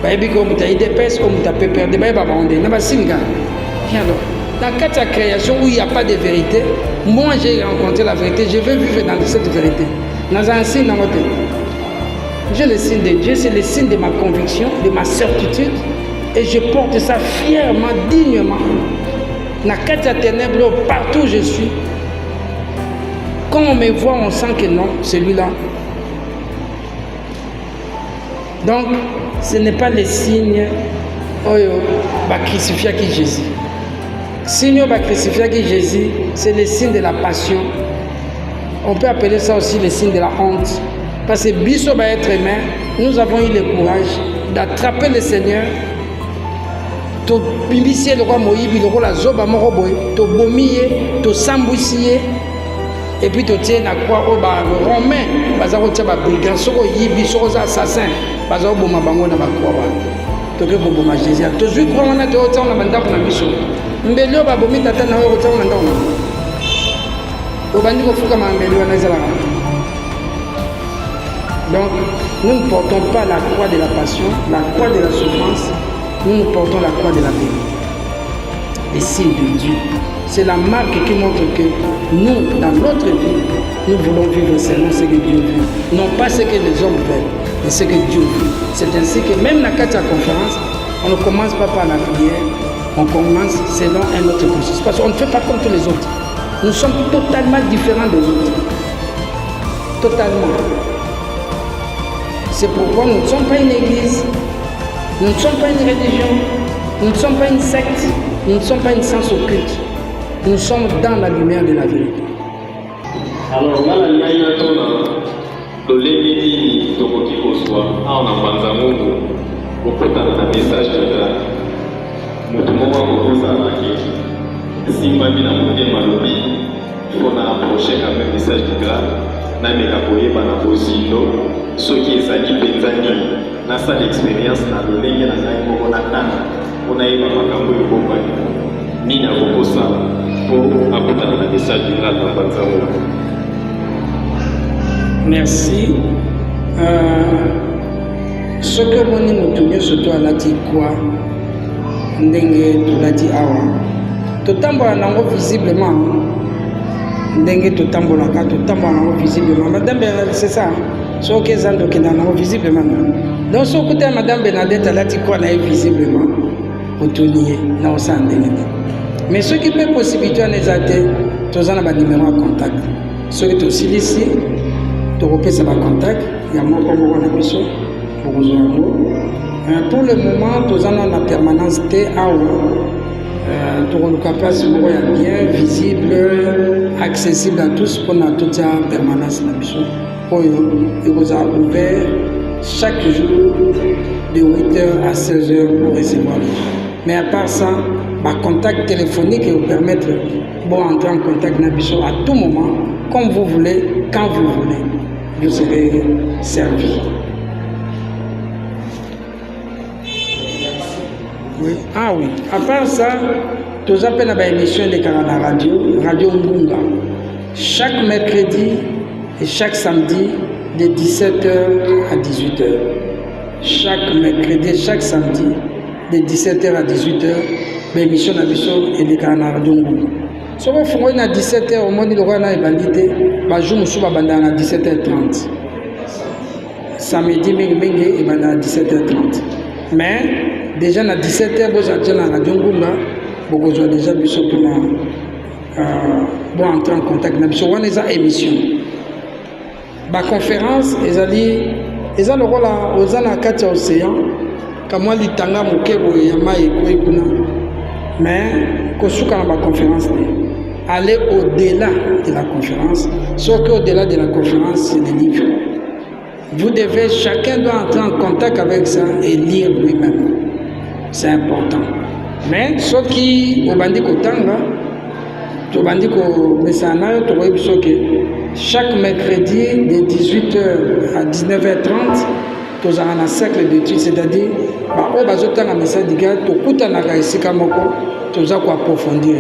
Ba ebi ko muta IDPS ko muta pepper de ba ba onde na ba signe ga. Alors, dans la création où il n'y a pas de vérité, moi j'ai rencontré la vérité, je veux vivre dans cette vérité. Dans un signe dans votre. J'ai le signe de Dieu, c'est le signe de ma conviction, de ma certitude, et je porte ça fièrement, dignement. Dans la ténèbres, partout où je suis, quand on me voit, on sent que non, celui-là. Donc, ce n'est pas le signe crucifié qui Jésus. Signe crucifié qui Jésus, c'est le signe de la passion. On peut appeler ça aussi le signe de la honte. Parce que biso va être humain, nous avons eu le courage d'attraper le Seigneur, de bimisier le roi Moïse, le roi la zoba moroboy, de bomiller, de s'emboussiller, et puis de tirer la croix au bar romain, bazaro tia ba brigand, soko yibi, soko assassin, bazaro boma bango na ba croix. To ke boma Jésus. To zui croix wana te otsa na banda na biso. Mbelio ba bomi tata na otsa na ndongo. Obandi ko fuka ma mbelio na zala. Donc, nous ne portons pas la croix de la passion, la croix de la souffrance, nous portons la croix de la vérité. Les signes de Dieu. C'est la marque qui montre que nous, dans notre vie, nous voulons vivre selon ce que Dieu veut. Non pas ce que les hommes veulent, mais ce que Dieu veut. C'est ainsi que même dans la conférence, on ne commence pas par la prière, on commence selon un autre processus. Parce qu'on ne fait pas comme tous les autres. Nous sommes totalement différents des autres. Totalement. C'est pourquoi nous ne sommes pas une église, nous ne sommes pas une religion, nous ne sommes pas une secte, nous ne sommes pas une science occulte. Nous sommes dans la lumière de la vérité. Alors, là, la ligne est dans l'église de Mokikosoa, on a Banzamongo, au côté d'un message de grâce. Nous devons avoir un si ma vie n'a pas malobi, il faut approcher quand même message de grâce. Nameka koyeba na bozindo soki ezali penzani na sa l'expérience na lolenge na ngai moko na tana mpona yeba makambo ekokani nini akokosala mpo akutana na message du grade na banzango. Merci. Soki omoni moto nyonso to alati kwa ndenge tolati awa totambola nango visiblement ndenge totambolaka nango visiblement. Madame Bernadette, c'est ça. Soki ezando kenda nango visiblement. Donc soki ta Madame Bernadette alati kwa na visiblement otoniye na osa ndenge. Mais ce qui peut possibilité en ezate tozana ba numéro à contact. Soki tosili ici tokopesa ba contact ya moko moko na biso pour le moment tozana na permanence te awa. Tokoluka place moko ya bien visible, accessible à tous pour na toute la permanence na biso. Oyo ekozala ouvert chaque jour de 8h à 16h pour recevoir les gens. Mais à part ça, ma contact téléphonique vous permettre d'entrer en contact na biso à tout moment, comme vous voulez, quand vous voulez. vous serez servi. Oui. Ah oui, à part ça, tous appels à l'émission de Karana Radio Mbunga, chaque mercredi et chaque samedi de 17h à 18h. Chaque mercredi et chaque samedi de 17h à 18h, l'émission de et de Karana Radio Mbunga. Si vous faites à 17h, au moins de l'Oran et Bandité, je vous suis à 17h30. Samedi, et à 17h30. Mais, déjà à 17h, vous êtes à la Radio Mbunga, vous avez déjà vu pour entrer en contact avec nous. Vous avez une émission. La conférence, ils ont le rôle aux Anakati océan, comme moi, l'Itanga, Mokebo, Yama et Koekuna. Mais, Kosuka dans la conférence, aller au-delà de la conférence. Sauf qu'au-delà de la conférence, c'est des livres. Vous devez, chacun doit entrer en contact avec ça et lire lui-même. C'est important. Mais ceux qui ont bandit Kotanga, chaque mercredi de 18h à 19h30, nous avons un cercle d'études, c'est-à-dire, nous avons un message de gars, nous avons approfondir.